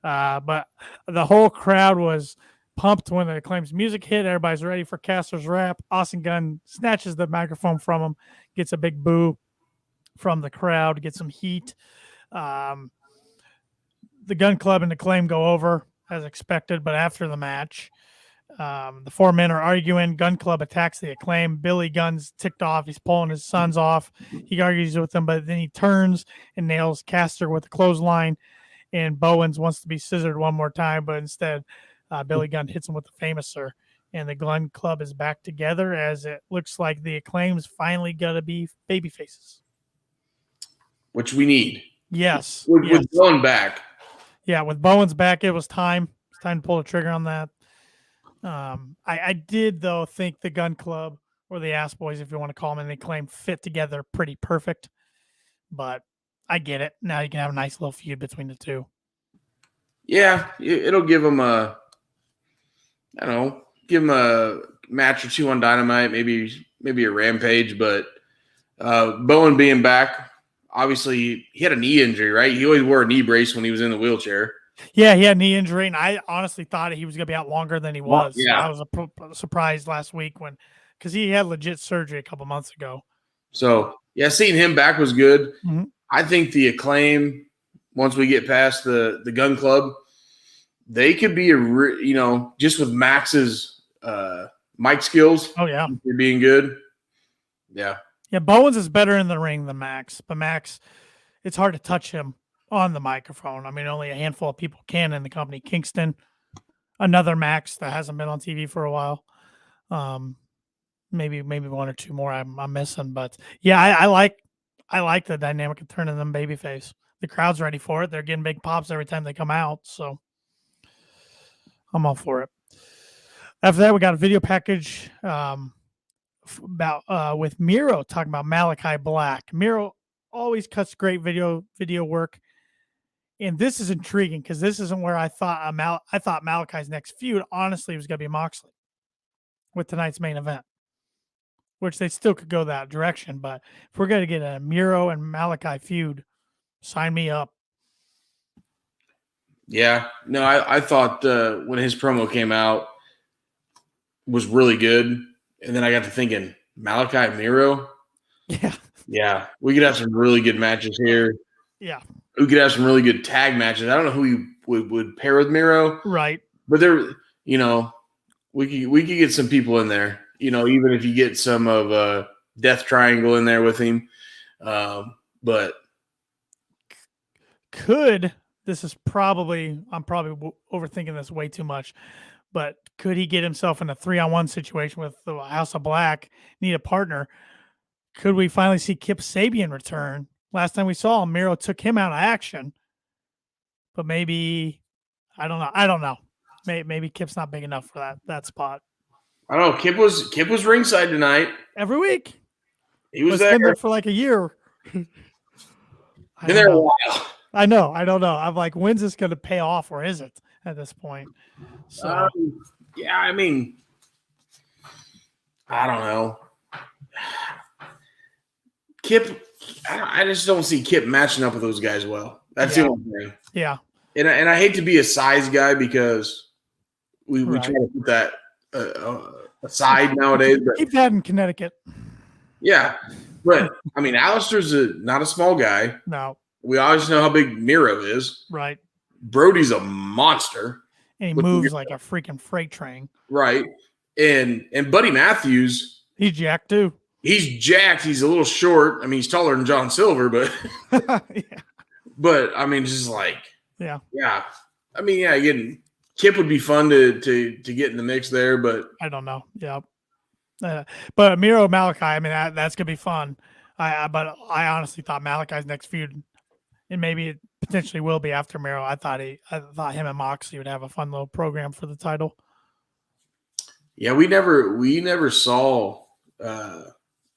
But the whole crowd was pumped when the Acclaim's music hit. Everybody's ready for Caster's rap. Austin Gunn snatches the microphone from him, gets a big boo from the crowd, gets some heat. The Gun Club and the Acclaim go over as expected, but after the match, the four men are arguing. Gun Club attacks the Acclaim. Billy Gunn's ticked off. He's pulling his sons off. He argues with them, but then he turns and nails Caster with a clothesline. And Bowens wants to be scissored one more time, but instead Billy Gunn hits him with the Famouser. And the Gun Club is back together as it looks like the Acclaim's finally got to be baby faces. Which we need. Yes. With Bowen back. Yeah, with Bowens back, it was time. It's time to pull the trigger on that. I did though think the Gun Club or the Ass Boys, if you want to call them, and they claim fit together pretty perfect. But I get it. Now you can have a nice little feud between the two. Yeah, it'll give them a match or two on Dynamite, maybe a Rampage. But Bowen being back, obviously he had a knee injury, right? He always wore a knee brace when he was in the wheelchair. Yeah, he had a knee injury, and I honestly thought he was going to be out longer than he was. Yeah. I was surprised last week because he had legit surgery a couple months ago. So, yeah, seeing him back was good. Mm-hmm. I think the Acclaim, once we get past the Gun Club, they could be just with Max's mic skills. Oh, yeah. They're being good. Yeah. Yeah, Bowens is better in the ring than Max, but Max, it's hard to touch him on the microphone. I mean, only a handful of people can in the company. Kingston, another Max that hasn't been on TV for a while. Maybe one or two more I'm missing, but yeah, I like the dynamic of turning them babyface. The crowd's ready for it. They're getting big pops every time they come out, so I'm all for it. After that, we got a video package about with Miro talking about Malachi Black. Miro always cuts great video work. And this is intriguing because this isn't where I thought Malachi's next feud, honestly, was going to be Moxley with tonight's main event, which they still could go that direction. But if we're going to get a Miro and Malachi feud, sign me up. Yeah. No, I thought when his promo came out was really good. And then I got to thinking, Malachi Miro? Yeah. Yeah. We could have some really good matches here. Yeah. We could have some really good tag matches. I don't know who you would pair with Miro. Right. But there, we could get some people in there. Even if you get some of Death Triangle in there with him. But I'm probably overthinking this way too much, but could he get himself in a 3-on-1 situation with the House of Black, need a partner? Could we finally see Kip Sabian return? Last time we saw him, Miro took him out of action, but maybe, I don't know. Maybe Kip's not big enough for that spot. I don't know. Kip was ringside tonight. Every week. He was there. Been there for like a year. Been there a while. I know. I don't know. I'm like, when's this going to pay off, or is it at this point? So, yeah, I mean, I don't know. Kip, I just don't see Kip matching up with those guys well. That's the only thing. Yeah. And I hate to be a size guy because we try to put that aside nowadays. But keep that in Connecticut. Yeah. But, I mean, Alistair's not a small guy. No. We always know how big Miro is. Right. Brody's a monster. And he moves like a freaking freight train. Right. And Buddy Matthews. He's jacked too. He's jacked. He's a little short. I mean, he's taller than John Silver, but yeah. But I mean, just like yeah. I mean, yeah, again, Kip would be fun to get in the mix there, but I don't know. Yeah. But Miro Malachi, I mean, that's gonna be fun. But I honestly thought Malachi's next feud, and maybe it potentially will be after Miro. I thought him and Moxley would have a fun little program for the title. Yeah, we never saw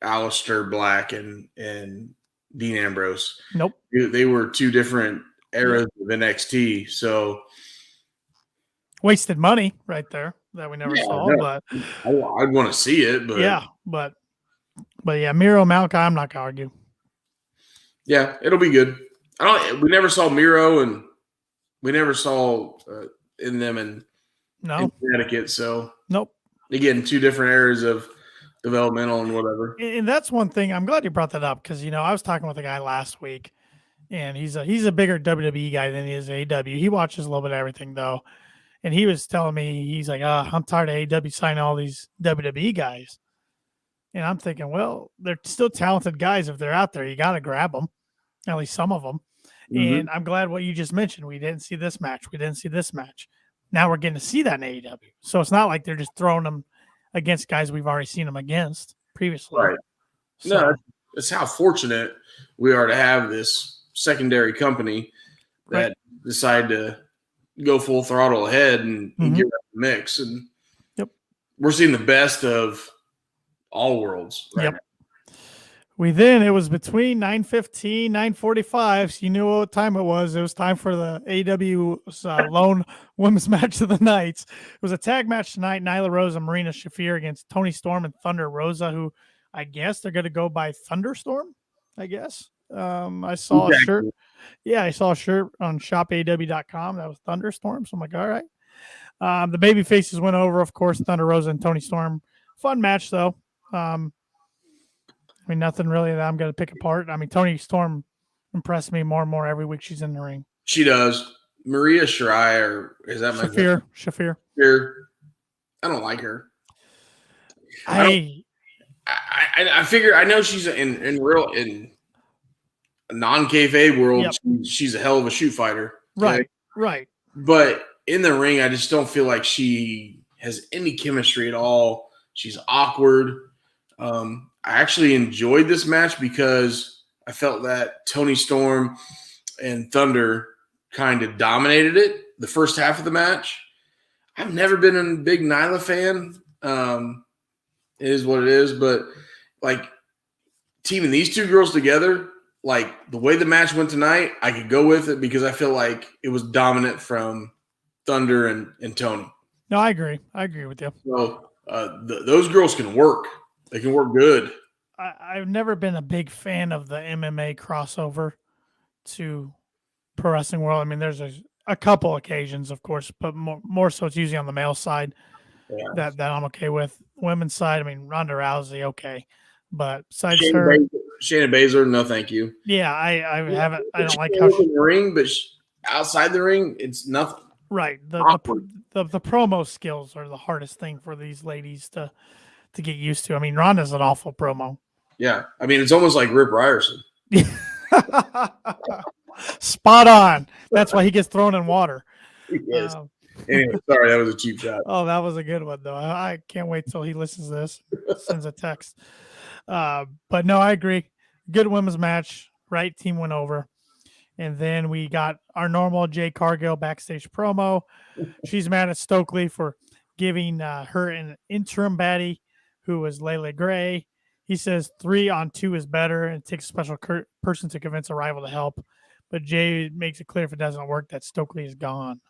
Aleister Black and Dean Ambrose. Nope. They were two different eras of NXT, so wasted money right there that we never saw. No. But I'd want to see it. But but yeah, Miro Malachi, I'm not gonna argue. Yeah, it'll be good. We never saw Miro, and we never saw in them in Connecticut. So nope. Again, two different eras of developmental and whatever. And that's one thing. I'm glad you brought that up because I was talking with a guy last week, and he's a bigger WWE guy than he is AEW. He watches a little bit of everything though, and he was telling me he's like, I'm tired of AEW signing all these WWE guys, and I'm thinking, well, they're still talented guys. If they're out there, you got to grab them, at least some of them. Mm-hmm. And I'm glad what you just mentioned. We didn't see this match. We didn't see this match. Now we're getting to see that in AEW. So it's not like they're just throwing them against guys we've already seen them against previously. Right. So, no, it's how fortunate we are to have this secondary company that decide to go full throttle ahead and get out the mix. And we're seeing the best of all worlds right now. It was between 9:15, 9:45. So you knew what time it was. It was time for the AEW lone women's match of the night. It was a tag match tonight. Nyla Rose and Marina Shafir against Toni Storm and Thunder Rosa, who I guess they're going to go by Thunderstorm, I guess. I saw a shirt. Yeah, I saw a shirt on shopaw.com that was Thunderstorm. So I'm like, all right. The baby faces went over, of course, Thunder Rosa and Toni Storm. Fun match, though. I mean, nothing really that I'm going to pick apart. I mean, Toni Storm impressed me more and more every week she's in the ring. She does. Maria Shirai, or is that my Shafir? I don't like her. I figure I know she's in non-kayfabe world. Yep. She's a hell of a shoot fighter. Okay? Right. But in the ring, I just don't feel like she has any chemistry at all. She's awkward. I actually enjoyed this match because I felt that Toni Storm and Thunder kind of dominated it the first half of the match. I've never been a big Nyla fan. It is what it is, but like teaming these two girls together, like the way the match went tonight, I could go with it because I feel like it was dominant from Thunder and Toni. No, I agree. I agree with you. So those girls can work. They can work good. I've never been a big fan of the MMA crossover to pro wrestling world. I mean, there's a couple occasions, of course, but more so it's usually on the male side that I'm okay with. Women's side, I mean, Ronda Rousey, okay. But besides Shayna Baszler, no thank you. Yeah, I haven't. I don't like how in the ring, but outside the ring, it's nothing. Right. The promo skills are the hardest thing for these ladies to get used to. I mean, Ronda's an awful promo. Yeah. I mean, it's almost like Rip Ryerson. Spot on. That's why he gets thrown in water. Yes. Anyway, sorry, that was a cheap shot. Oh, that was a good one, though. I can't wait till he listens to this, sends a text. But no, I agree. Good women's match. Right team went over. And then we got our normal Jay Cargill backstage promo. She's mad at Stokely for giving her an interim baddie who was Layla Gray. He says 3-on-2 is better and it takes a special person to convince a rival to help. But Jay makes it clear if it doesn't work that Stokely is gone.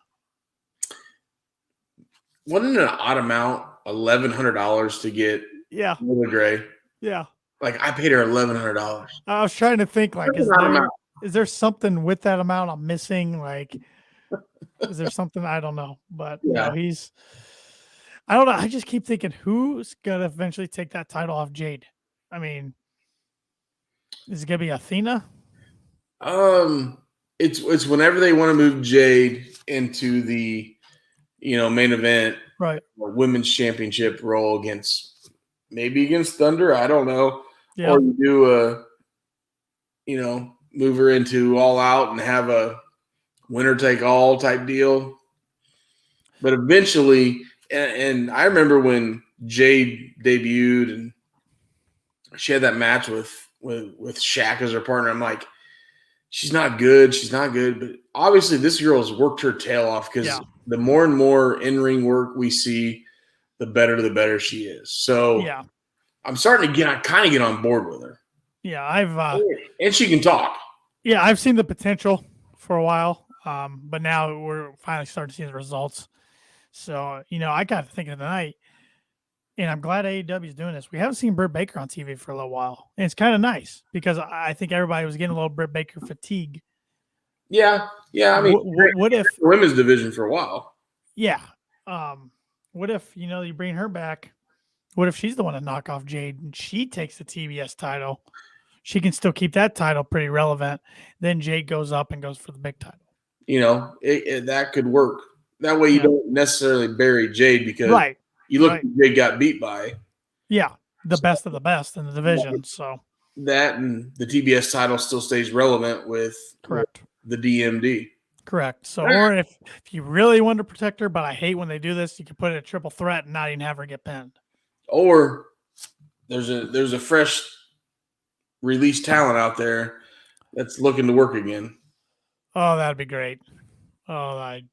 Wasn't it an odd amount, $1,100 to get Layla Gray? Yeah. Like I paid her $1,100. I was trying to think, like, is there something with that amount I'm missing? Like, is there something I don't know? But yeah, I don't know. I just keep thinking, who's gonna eventually take that title off Jade? I mean, is it gonna be Athena? It's whenever they want to move Jade into the main event, right? Or women's championship role against Thunder. I don't know. Yeah. Or you do move her into All Out and have a winner take all type deal. But eventually, and I remember when Jade debuted and she had that match with Shaq as her partner. I'm like, she's not good. She's not good. But obviously this girl has worked her tail off because the more and more in-ring work we see, the better she is. So I'm starting to kind of get on board with her. Yeah, and she can talk. Yeah, I've seen the potential for a while, but now we're finally starting to see the results. So, I got to think of tonight, and I'm glad AEW is doing this. We haven't seen Britt Baker on TV for a little while, and it's kind of nice because I think everybody was getting a little Britt Baker fatigue. Yeah. I mean, what if the women's division for a while? Yeah. What if you bring her back? What if she's the one to knock off Jade and she takes the TBS title? She can still keep that title pretty relevant. Then Jade goes up and goes for the big title. That could work. That way you don't necessarily bury Jade because you look who Jade got beat by. Yeah, the best of the best in the division. So that and the TBS title still stays relevant with the DMD. Correct. So, or if you really want to protect her, but I hate when they do this, you can put it a triple threat and not even have her get pinned. Or there's a fresh release talent out there that's looking to work again. Oh, that'd be great. Oh, I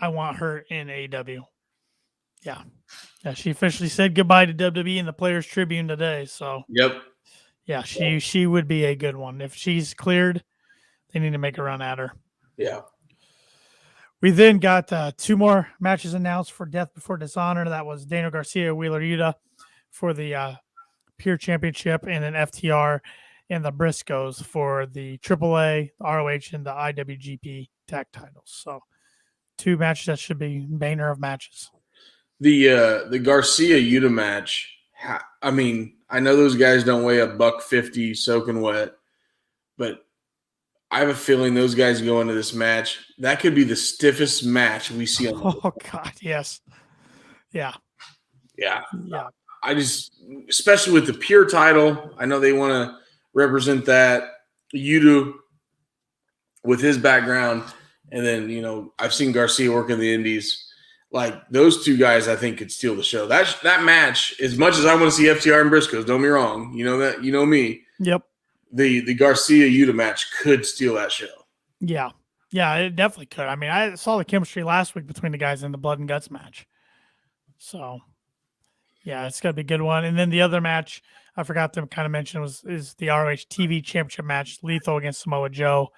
want her in AEW. Yeah. Yeah, she officially said goodbye to WWE in the Players Tribune today. So Yep. yeah, she would be a good one. If she's cleared, they need to make a run at her. Yeah. We then got 2 more matches announced for Death Before Dishonor. That was Daniel Garcia, Wheeler Yuta for the Pure Championship, and then FTR and the Briscoes for the AAA, the ROH, and the IWGP tag titles. So 2 matches that should be banger of matches. The Garcia Yuta match. I mean, I know those guys don't weigh $150 soaking wet, but I have a feeling those guys go into this match. That could be the stiffest match we see on the Oh God, yes. Yeah. Yeah. Yeah. I just, especially with the Pure title, I know they want to represent that. Yuta with his background, and then, you know, I've seen Garcia work in the Indies. Like, those 2 guys, I think, could steal the show. That match, as much as I want to see FTR and Briscoes, don't be wrong. You know that. You know me. Yep. The Garcia Yuta match could steal that show. Yeah. Yeah, it definitely could. I mean, I saw the chemistry last week between the guys in the Blood and Guts match. So, yeah, it's going to be a good one. And then the other match I forgot to kind of mention is the ROH TV Championship match, Lethal against Samoa Joe.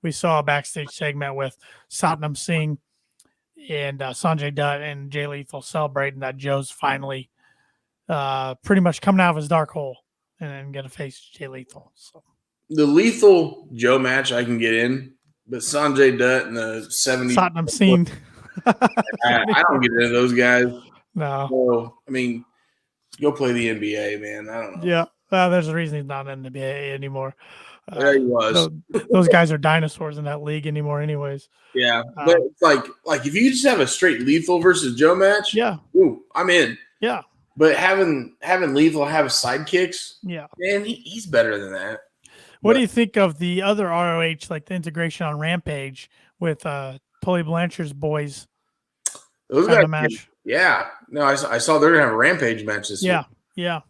We saw a backstage segment with Satnam Singh and Sanjay Dutt and Jay Lethal celebrating that Joe's finally pretty much coming out of his dark hole and then going to face Jay Lethal. So the Lethal Joe match I can get in, but Sanjay Dutt and the 70s. Satnam Singh. I don't get into those guys. No. So, I mean, go play the NBA, man. I don't know. Yeah. Well, there's a reason he's not in the NBA anymore. There he was. Those guys are dinosaurs in that league anymore, anyways. Yeah, but it's like if you just have a straight Lethal versus Joe match, yeah, ooh, I'm in. Yeah, but having Lethal have sidekicks, yeah, man, he's better than that. What do you think of the other ROH, like the integration on Rampage with Tully Blanchard's boys? Those guys, match. Yeah, no, I saw they're gonna have a Rampage match this week. Yeah.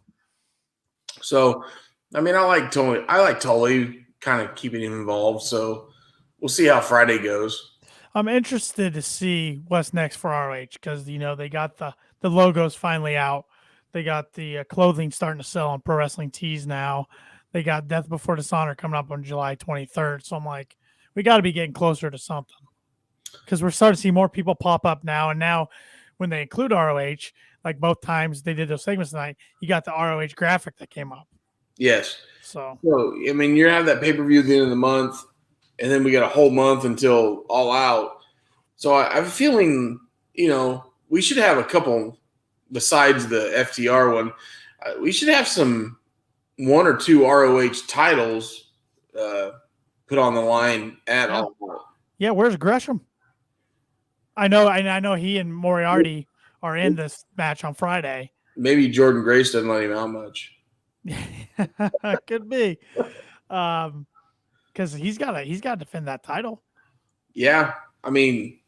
So, I mean, I like Tully kind of keeping him involved. So we'll see how Friday goes. I'm interested to see what's next for ROH because, you know, they got the logos finally out. They got the clothing starting to sell on Pro Wrestling Tees now. They got Death Before Dishonor coming up on July 23rd. So I'm like, we got to be getting closer to something because we're starting to see more people pop up now. And now when they include ROH, like both times they did those segments tonight, you got the ROH graphic that came up. Yes. So I mean, you have that pay-per-view at the end of the month, and then we got a whole month until All Out. So I have a feeling, you know, we should have a couple besides the FTR one. We should have some 1 or 2 ROH titles put on the line at All Out. Yeah, where's Gresham? I know he and Moriarty are in this match on Friday. Maybe Jordan Grace doesn't let him out much. Could be, because he's got to defend that title. Yeah, I mean,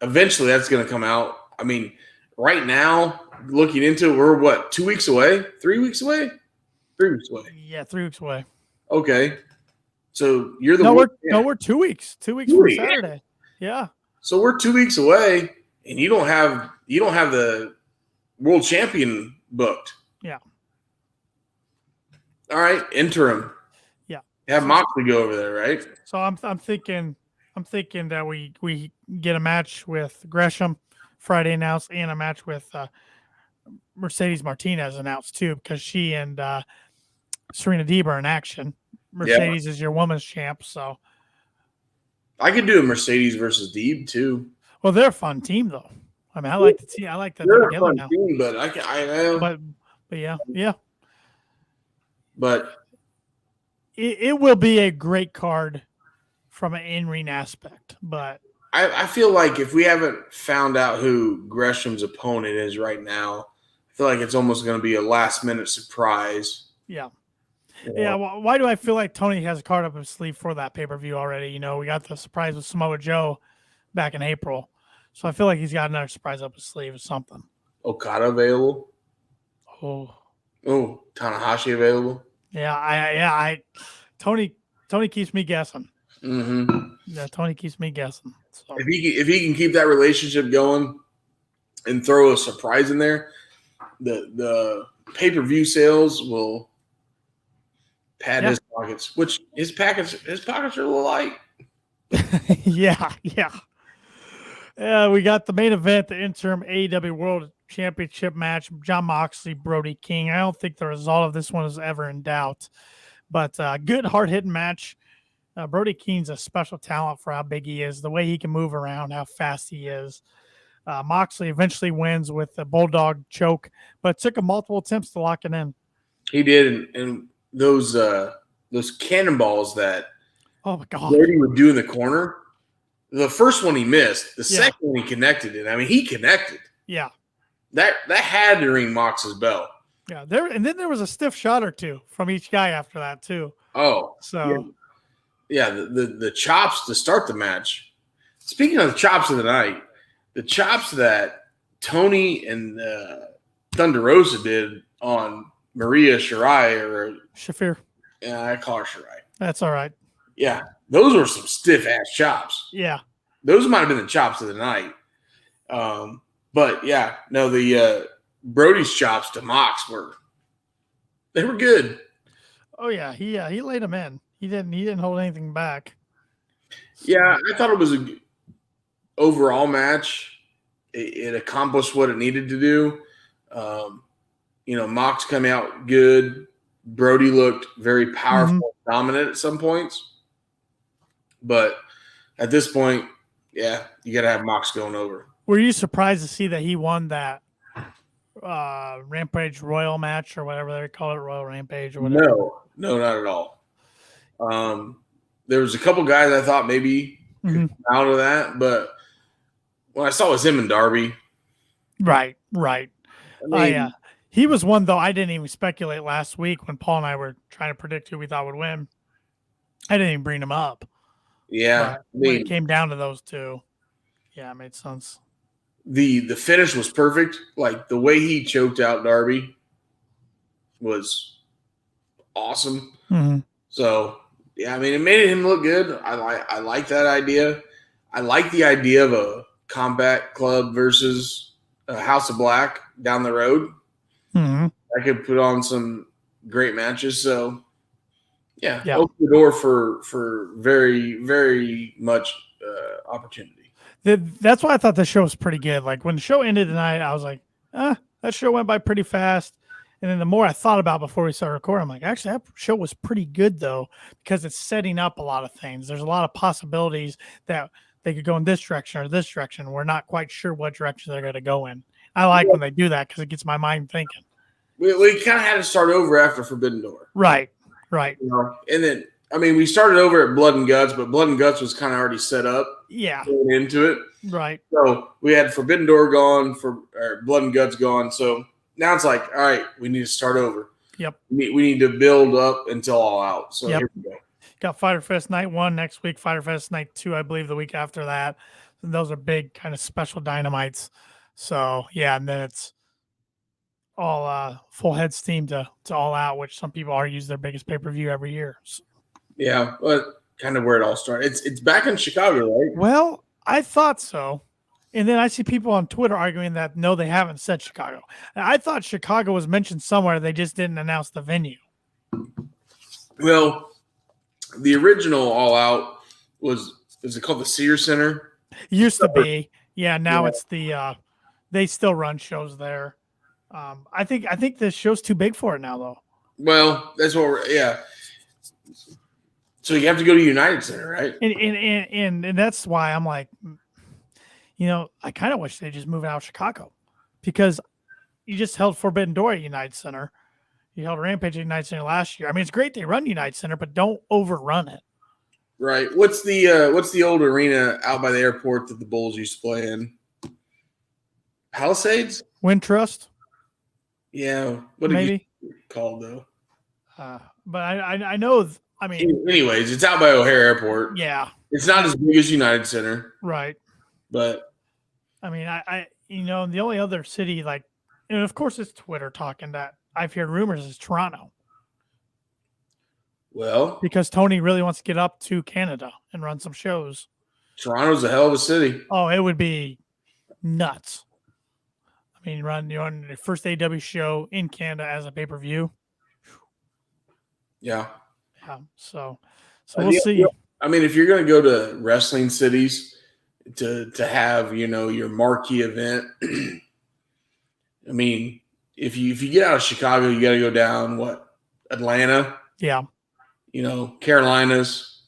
eventually that's going to come out. I mean, right now, looking into it, we're what, 2 weeks away? 3 weeks away? 3 weeks away. Yeah, 3 weeks away. Okay, so you're the we're 2 weeks. 2 weeks from Saturday. Yeah. So we're 2 weeks away, and you don't have the world champion booked. Yeah. All right, interim. Yeah. Have Moxley go over there, right? So I'm thinking that we get a match with Gresham Friday announced and a match with Mercedes Martinez announced too because she and Serena Deeb are in action. Mercedes is your women's champ, so I could do a Mercedes versus Deeb too. Well, they're a fun team though. I mean, I like that they're together now. Team, but I know. But yeah. But it will be a great card from an in-ring aspect. But I feel like if we haven't found out who Gresham's opponent is right now, I feel like it's almost going to be a last-minute surprise. Yeah. Yeah. Well, why do I feel like Tony has a card up his sleeve for that pay-per-view already? You know, we got the surprise with Samoa Joe back in April. So I feel like he's got another surprise up his sleeve or something. Okada available? Oh, Tanahashi available? Yeah, Tony keeps me guessing. Mm-hmm. Yeah, Tony keeps me guessing. So. If he can keep that relationship going and throw a surprise in there, the pay-per-view sales will pad his pockets, which his pockets are a little light. Yeah. We got the main event, the interim AEW World Championship match, Jon Moxley, Brody King. I don't think the result of this one is ever in doubt, but good, hard-hitting match. Brody King's a special talent for how big he is, the way he can move around, how fast he is. Moxley eventually wins with a bulldog choke, but it took him multiple attempts to lock it in. He did, and those cannonballs that oh my god, Brody would do in the corner. The first one he missed. The second one he connected it. I mean, he connected. Yeah, that had to ring Mox's bell. Yeah, and then there was a stiff shot or two from each guy after that too. Oh, so yeah, the chops to start the match. Speaking of the chops of the night, the chops that Tony and Thunder Rosa did on Maria Shafir. Yeah, I call her Shirai. That's all right. Yeah, those were some stiff ass chops. Yeah, those might have been the chops of the night. But yeah, no, the Brody's chops to Mox were good. Oh yeah, he laid him in. He didn't hold anything back. So. Yeah, I thought it was a overall match. It accomplished what it needed to do. Mox coming out good. Brody looked very powerful, dominant at some points. But at this point, yeah, you got to have Mox going over. Were you surprised to see that he won that Rampage Royal match or whatever they call it, Royal Rampage or whatever? No, not at all. There was a couple guys I thought maybe could come out of that, but when I saw it was him and Darby. Right. I mean, he was one, though, I didn't even speculate last week when Paul and I were trying to predict who we thought would win. I didn't even bring him up. Yeah. When it came down to those two, yeah, it made sense. The finish was perfect. Like the way he choked out Darby was awesome. Mm-hmm. So, yeah, I mean, it made him look good. I like that idea. I like the idea of a Combat Club versus a House of Black down the road. Mm-hmm. I could put on some great matches. So, yeah. Open the door for very, very much opportunity. That's why I thought the show was pretty good. Like when the show ended tonight, I was like, that show went by pretty fast. And then the more I thought about before we started recording, I'm like, actually, that show was pretty good, though, because it's setting up a lot of things. There's a lot of possibilities that they could go in this direction or this direction. We're not quite sure what direction they're going to go in. I like when they do that because it gets my mind thinking. We kind of had to start over after Forbidden Door. Right. And then, I mean, we started over at Blood and Guts, but Blood and Guts was kind of already set up. Yeah. Going into it. Right. So we had Forbidden Door gone, or Blood and Guts gone. So now it's like, all right, we need to start over. Yep. We need to build up until All Out. So Here we go. Got Fyter Fest Night 1 next week, Fyter Fest Night 2, I believe, the week after that. And those are big kind of special dynamites. So, yeah, and then it's all full head steam to All Out, which some people argue is their biggest pay-per-view every year. So. Yeah, but kind of where it all started. It's back in Chicago, right? Well, I thought so. And then I see people on Twitter arguing that, no, they haven't said Chicago. I thought Chicago was mentioned somewhere. They just didn't announce the venue. Well, the original All Out is it called the Sears Center? Used to be. Yeah, now it's the they still run shows there. I think this show's too big for it now, though. Well, that's what so you have to go to United Center, right? And that's why I'm like, I kind of wish they just move out of Chicago, because you just held Forbidden Door at United Center. You held Rampage at United Center last year. I mean, it's great they run United Center, but don't overrun it. Right. What's the old arena out by the airport that the Bulls used to play in? Palisades? Wintrust? Yeah. What maybe called though? But I know. I mean, anyways, it's out by O'Hare Airport. Yeah. It's not as big as United Center. Right. But I mean, I the only other city, like, and of course it's Twitter talking, that I've heard rumors is Toronto. Well, because Tony really wants to get up to Canada and run some shows. Toronto's a hell of a city. Oh, it would be nuts. I I mean, you're on your first AEW show in Canada as a pay-per-view. Yeah. So we'll see. I mean, if you're going to go to wrestling cities to have, your marquee event, I mean, if you get out of Chicago, you got to go down Atlanta? Yeah. Carolinas,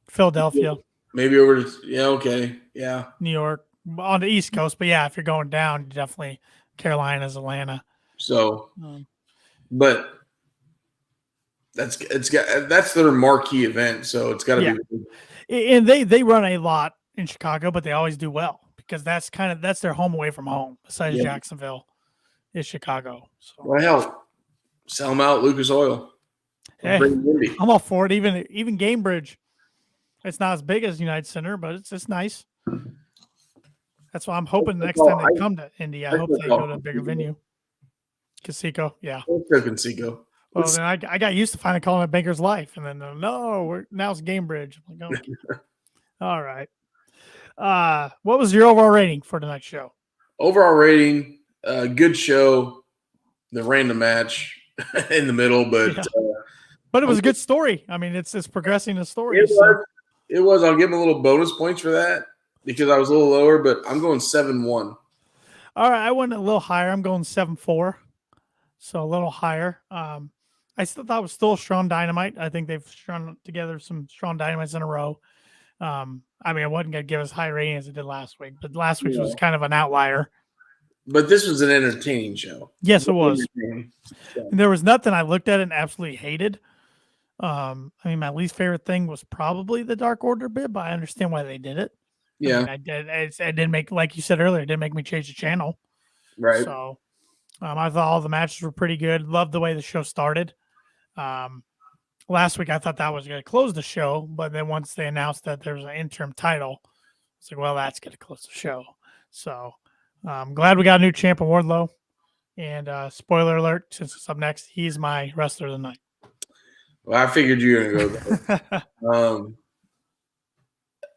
Philadelphia, maybe over to okay, yeah, New York on the East Coast. But yeah, if you're going down, definitely Carolinas, Atlanta. So, but that's their marquee event, so it's got to be. And they run a lot in Chicago, but they always do well because that's their home away from home. Besides Jacksonville, is Chicago. So. Well, hell, sell them out, Lucas Oil. Hey, I'm all for it. Even Gamebridge, it's not as big as United Center, but it's nice. That's why I'm hoping next time they come to Indy, I hope they go to a bigger venue. Conseco, yeah. Conseco. Well, then I got used to finally calling it Banker's Life, and then now it's Gamebridge. I'm like, okay. All right. What was your overall rating for tonight's show? Overall rating, good show. The random match in the middle, but but it was a good story. I mean, it's progressing the story. It was. I'll give him a little bonus points for that because I was a little lower, but I'm going 7-1. All right, I went a little higher. I'm going 7-4, so a little higher. I still thought it was still a strong Dynamite. I think they've strung together some strong Dynamites in a row. I mean, I wasn't going to give as high rating as it did last week, but last week's was kind of an outlier. But this was an entertaining show. Yes, it was. There was nothing I looked at and absolutely hated. I mean, my least favorite thing was probably the Dark Order bit, but I understand why they did it. Yeah. I mean, it didn't make, like you said earlier, it didn't make me change the channel. Right. So I thought all the matches were pretty good. Loved the way the show started. Last week, I thought that was going to close the show, but then once they announced that there's an interim title, it's like, well, that's going to close the show. So I'm glad we got a new champ in Wardlow. And spoiler alert, since it's up next, he's my wrestler of the night. Well, I figured you were going to go there.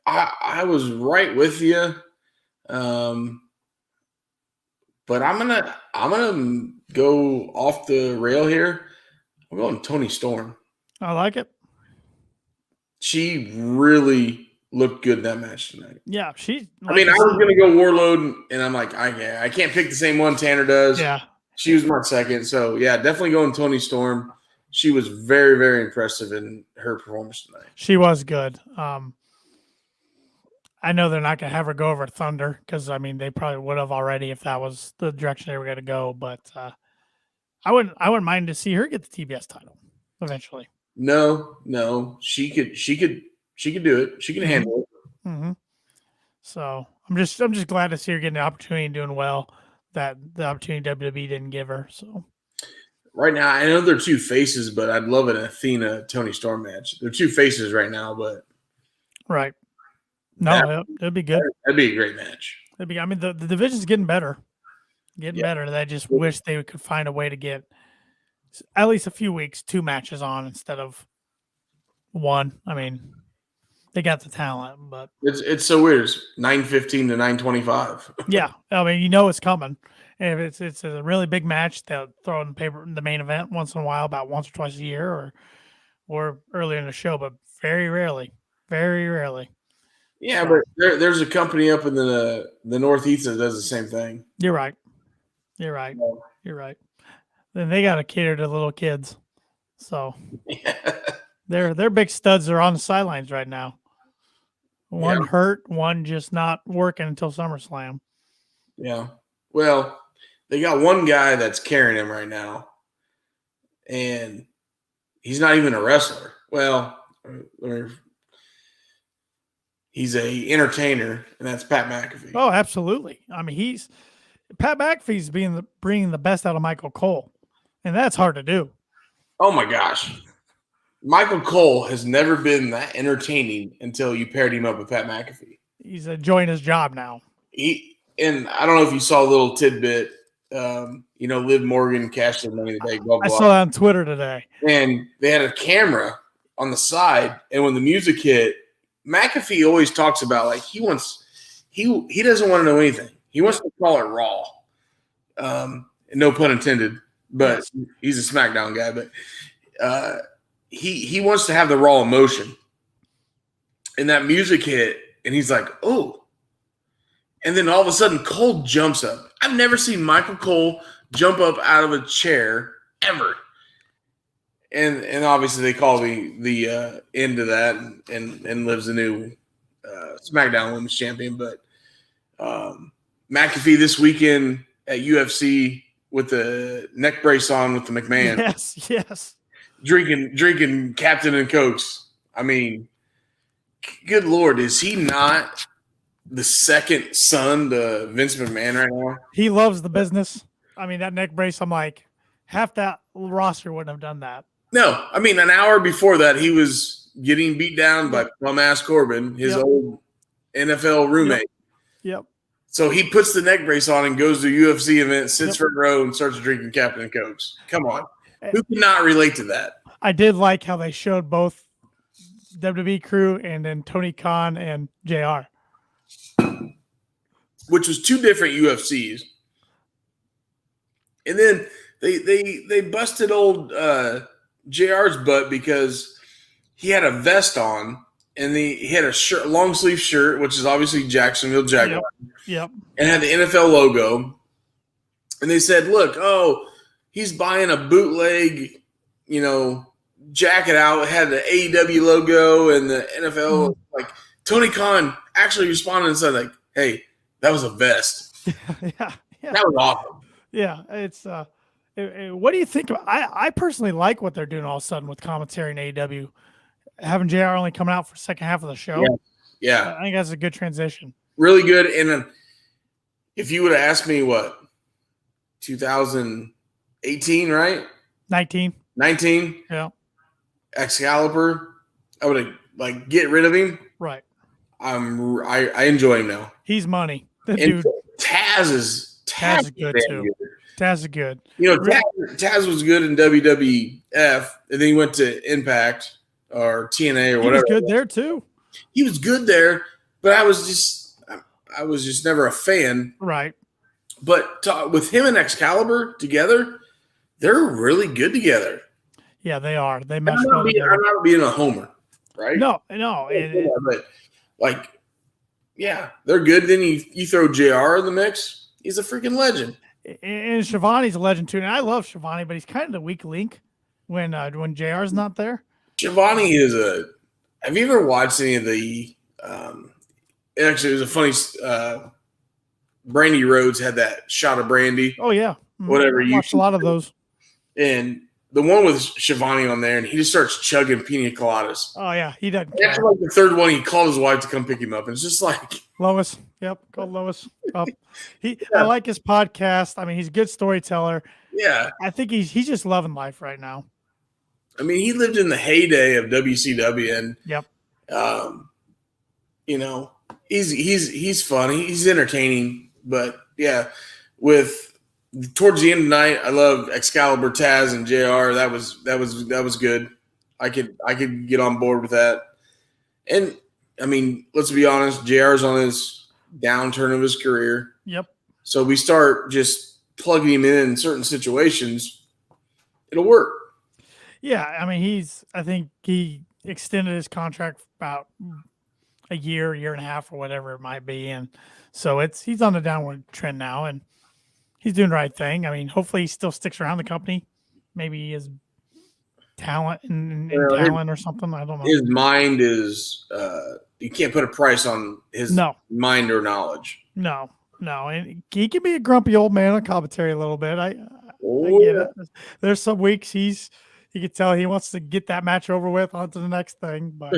I was right with you. But I'm gonna go off the rail here. I'm going Toni Storm. I like it. She really looked good in that match tonight. Yeah, I was gonna go Warlord, and I'm like, I can't pick the same one Tanner does. Yeah, she was my second. So yeah, definitely going Toni Storm. She was very, very impressive in her performance tonight. She was good. I know they're not going to have her go over Thunder because, I mean, they probably would have already if that was the direction they were going to go. But I wouldn't mind to see her get the TBS title eventually. No, she could do it. She can handle it. Mm-hmm. So I'm just glad to see her getting the opportunity and doing well. That the opportunity WWE didn't give her. So right now, I know they're two faces, but I'd love an Athena Toni Storm match. They're two faces right now, but right. No, it'd be good. That'd be a great match. I mean, the division's getting better. Better. I just wish they could find a way to get at least a few weeks, 2 matches on instead of 1. I mean, they got the talent, but it's so weird. It's 9:15 to 9:25. Yeah, I mean, it's coming. And if it's a really big match, they'll throw in the main event once in a while, about once or twice a year, or earlier in the show, but very rarely. Yeah, but there's a company up in the Northeast that does the same thing. You're right. You're right. Then they got to cater to little kids. So their big studs are on the sidelines right now. One hurt, one just not working until SummerSlam. Yeah. Well, they got one guy that's carrying him right now, and he's not even a wrestler. Well, he's a entertainer, and that's Pat McAfee. Oh, absolutely. I mean, Pat McAfee's bringing the best out of Michael Cole, and that's hard to do. Oh my gosh, Michael Cole has never been that entertaining until you paired him up with Pat McAfee. He's enjoying his job now. And I don't know if you saw a little tidbit. Liv Morgan cashed their money today. Blah, blah, I saw that on Twitter today, and they had a camera on the side, and when the music hit, McAfee always talks about like he doesn't want to know anything. He wants to call it Raw. No pun intended, but Yes. he's a SmackDown guy. But he wants to have the Raw emotion, and that music hit, and he's like, "Oh!" And then all of a sudden, Cole jumps up. I've never seen Michael Cole jump up out of a chair ever. And obviously they call the end of that, and Liv's the new SmackDown Women's Champion. But McAfee this weekend at UFC with the neck brace on with the McMahon. Yes. Drinking Captain and Cokes. I mean, good Lord, is he not the second son to Vince McMahon right now? He loves the business. I mean, that neck brace, I'm like, half that roster wouldn't have done that. No, I mean, an hour before that, he was getting beat down by bum-ass Corbin, his old NFL roommate. Yep. So he puts the neck brace on and goes to a UFC event, sits front row, and starts drinking Captain and Cokes. Come on. Who cannot relate to that? I did like how they showed both WWE crew and then Tony Khan and JR. Which was two different UFCs. And then they busted old JR's butt because he had a vest on and he had a shirt, long sleeve shirt, which is obviously Jacksonville Jaguars. Yep. And had the NFL logo. And they said, look, he's buying a bootleg, jacket out. It had the AEW logo and the NFL. Like, Tony Khan actually responded and said, like, hey, that was a vest. Yeah. That was awesome. Yeah. It's what do you think? I personally like what they're doing all of a sudden with commentary in AEW. Having JR only coming out for the second half of the show. Yeah. I think that's a good transition. Really good. And if you would have asked me 2018, right? 19. Yeah. Excalibur, I would have get rid of him. Right. I enjoy him now. He's money. And dude. Taz is good too. Taz is good. Taz was good in WWF, and then he went to Impact or TNA or whatever. He was good there too. He was good there, but I was just never a fan. Right. But with him and Excalibur together, they're really good together. Yeah, they are. They mesh well together. I'm not being a homer, right? No. But they're good. Then you throw JR in the mix. He's a freaking legend. And Shivani's a legend too. And I love Shivani, but he's kind of the weak link when JR's not there. Shivani is have you ever watched any of the actually it was a funny Brandy Rhodes had that shot of brandy. Oh yeah. Whatever. I watched a lot of those. And the one with Shivani on there, and he just starts chugging pina coladas. Oh yeah, he doesn't. After the third one, he called his wife to come pick him up, and it's just like Lois. Yep, called Lois up. I like his podcast. I mean, he's a good storyteller. Yeah, I think he's just loving life right now. I mean, he lived in the heyday of WCW, and he's funny, he's entertaining, but towards the end of the night, I love Excalibur, Taz, and JR. That was good. I could get on board with that. And I mean, let's be honest, JR's on his downturn of his career. Yep. So we start just plugging him in certain situations. It'll work. Yeah, I mean, I think he extended his contract about a year and a half, or whatever it might be, and so he's on the downward trend now, and he's doing the right thing. I mean, hopefully he still sticks around the company. Maybe he has talent and talent or something. I don't know. His mind is you can't put a price on his mind or knowledge. No. And he can be a grumpy old man on commentary a little bit. I get it. There's some weeks you can tell he wants to get that match over with, on to the next thing. But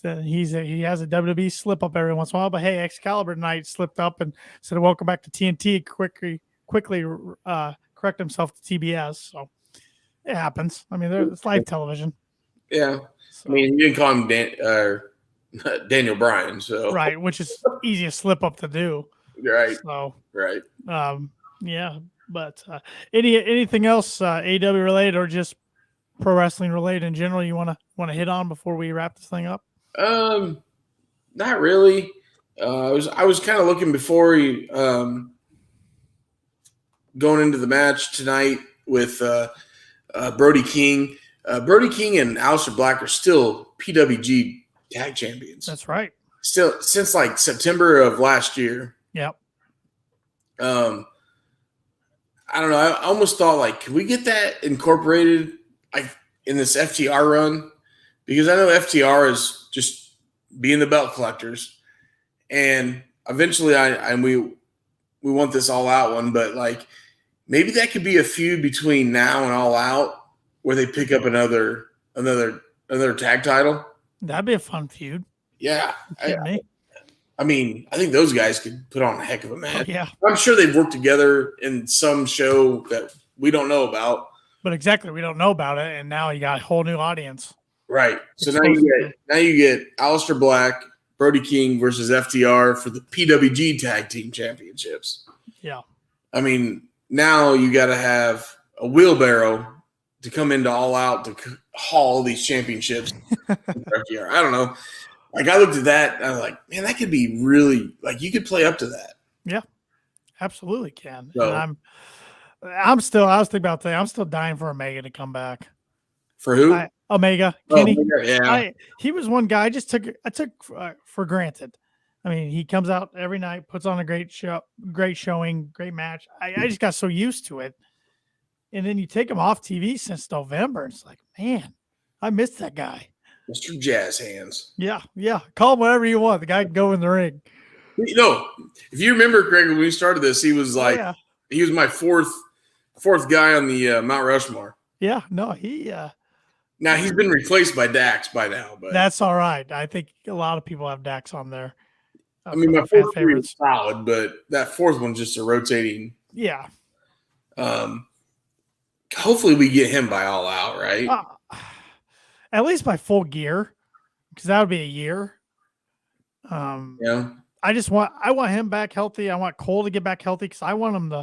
he has a WWE slip up every once in a while. But hey, Excalibur tonight slipped up and said welcome back to TNT. Quickly correct himself to TBS. So it happens. I mean, it's live television. Yeah. So, I mean, you didn't call him Daniel Bryan, so right, which is easiest slip up to do. Right. So right. Yeah. But anything else AW related or just pro wrestling related in general you want to hit on before we wrap this thing up? Not really. I was kind of looking before going into the match tonight with Brody King. Brody King and Aleister Black are still PWG tag champions. That's right. Still since like September of last year. Yep. I don't know. I almost thought like, can we get that incorporated like in this FTR run? Because I know FTR is just being the belt collectors, and eventually we want this All Out one, but like maybe that could be a feud between now and All Out where they pick up another tag title. That'd be a fun feud. Yeah. I mean, I think those guys could put on a heck of a match. Yeah. I'm sure they've worked together in some show that we don't know about. But exactly, we don't know about it, and now you got a whole new audience. Right. So now you get Aleister Black, Brody King versus FTR for the PWG Tag Team Championships. Yeah. I mean, now you got to have a wheelbarrow to come into All Out to haul these championships. FTR. I don't know. Like, I looked at that, and I was like, man, that could be really – like, you could play up to that. Yeah, absolutely can. So, and I was thinking about today, I'm still dying for Omega to come back. For who? Omega. Kenny. Yeah. He was one guy I took for granted. I mean, he comes out every night, puts on a great showing, great match. I just got so used to it. And then you take him off TV since November. It's like, man, I missed that guy. Mr. Jazz Hands. Yeah. Call him whatever you want. The guy can go in the ring. You know, if you remember, Greg, when we started this, he was like, he was my fourth guy on the Mount Rushmore. Yeah, no, he. Now he's been replaced by Dax by now, but that's all right. I think a lot of people have Dax on there. I mean, my fourth is solid, but that fourth one's just a rotating. Yeah. Hopefully we get him by All Out, right? At least by Full Gear, because that would be a year. Yeah. I want him back healthy. I want Cole to get back healthy because I want him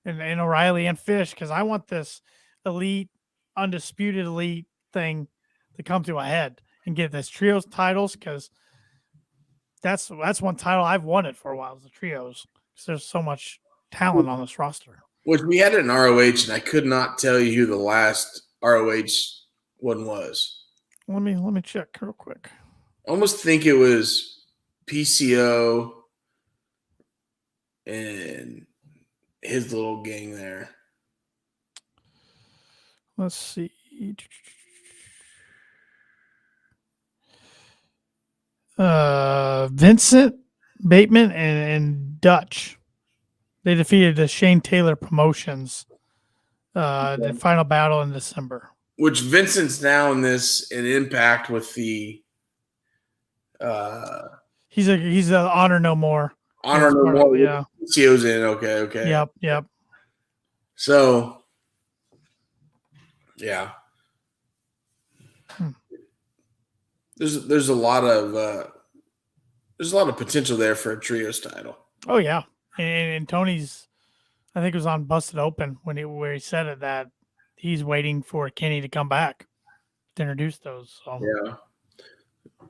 and O'Reilly and Fish, because I want this elite, undisputed elite thing to come to a head and get this trios titles, because that's one title I've wanted for a while, is the trios, because there's so much talent on this roster. Which we had it in ROH, and I could not tell you who the last ROH one was. Let me check real quick. I almost think it was PCO and his little gang there. Let's see. Vincent Bateman and Dutch. They defeated the Shane Taylor Promotions. The final battle in December. Which Vincent's now in Impact with the. He's a Honor No More. Honor No More. Yeah. CO's in. Okay. Yep. So. Yeah. There's a lot of potential there for a trios title. Oh yeah, and Tony's, I think it was on Busted Open where he said it, that he's waiting for Kenny to come back to introduce those. So. Yeah.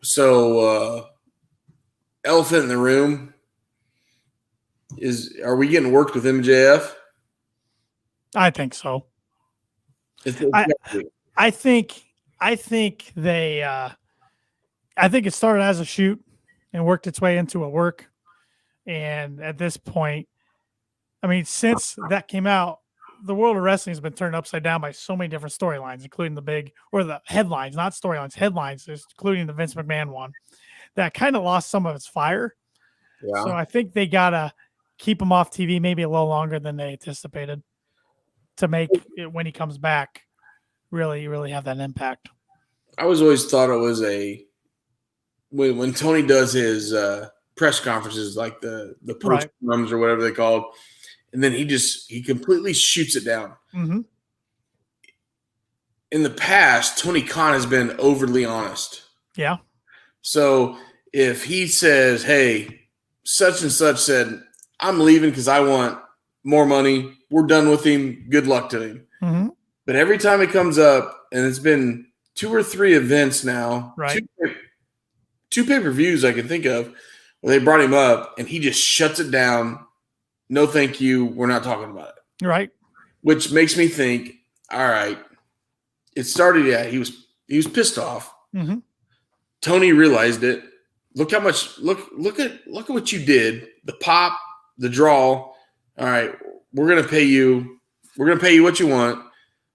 So elephant in the room are we getting worked with MJF? I think so. I think it started as a shoot and worked its way into a work. And at this point, I mean, since that came out, the world of wrestling has been turned upside down by so many different storylines, including the headlines, not storylines, headlines, including the Vince McMahon one, that kind of lost some of its fire. Yeah. So I think they got to keep him off TV maybe a little longer than they anticipated to make it, when he comes back, really, really have that impact. I always thought it was when Tony does his press conferences, like the post runs or whatever they call it, and then he completely shoots it down. Mm-hmm. In the past, Tony Khan has been overly honest. Yeah. So if he says, hey, such and such said, I'm leaving because I want more money, we're done with him, good luck to him. Mm-hmm. But every time it comes up, and it's been 2 or 3 events now, right? Two pay-per-views I can think of where they brought him up, and he just shuts it down. No, thank you. We're not talking about it. Right. which makes me think, all right, it started. Yeah, he was pissed off. Mm-hmm. Tony realized it. Look how much. Look at what you did. The pop, the draw. All right, we're gonna pay you. We're gonna pay you what you want,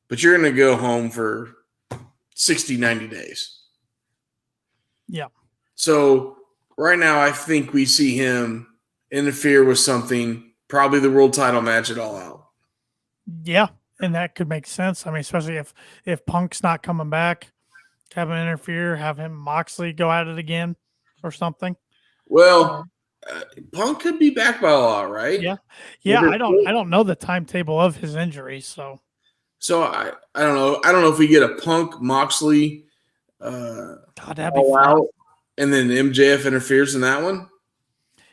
but you're gonna go home for 60, 90 days. Yeah. So right now, I think we see him interfere with something, probably the world title match at All Out. Yeah, and that could make sense. I mean, especially if Punk's not coming back, have him interfere, have him Moxley go at it again or something. Well, Punk could be back by All Out, right? Yeah. I don't know the timetable of his injury, so I don't know. I don't know if we get a Punk Moxley God, that'd be All fun. Out, and then MJF interferes in that one.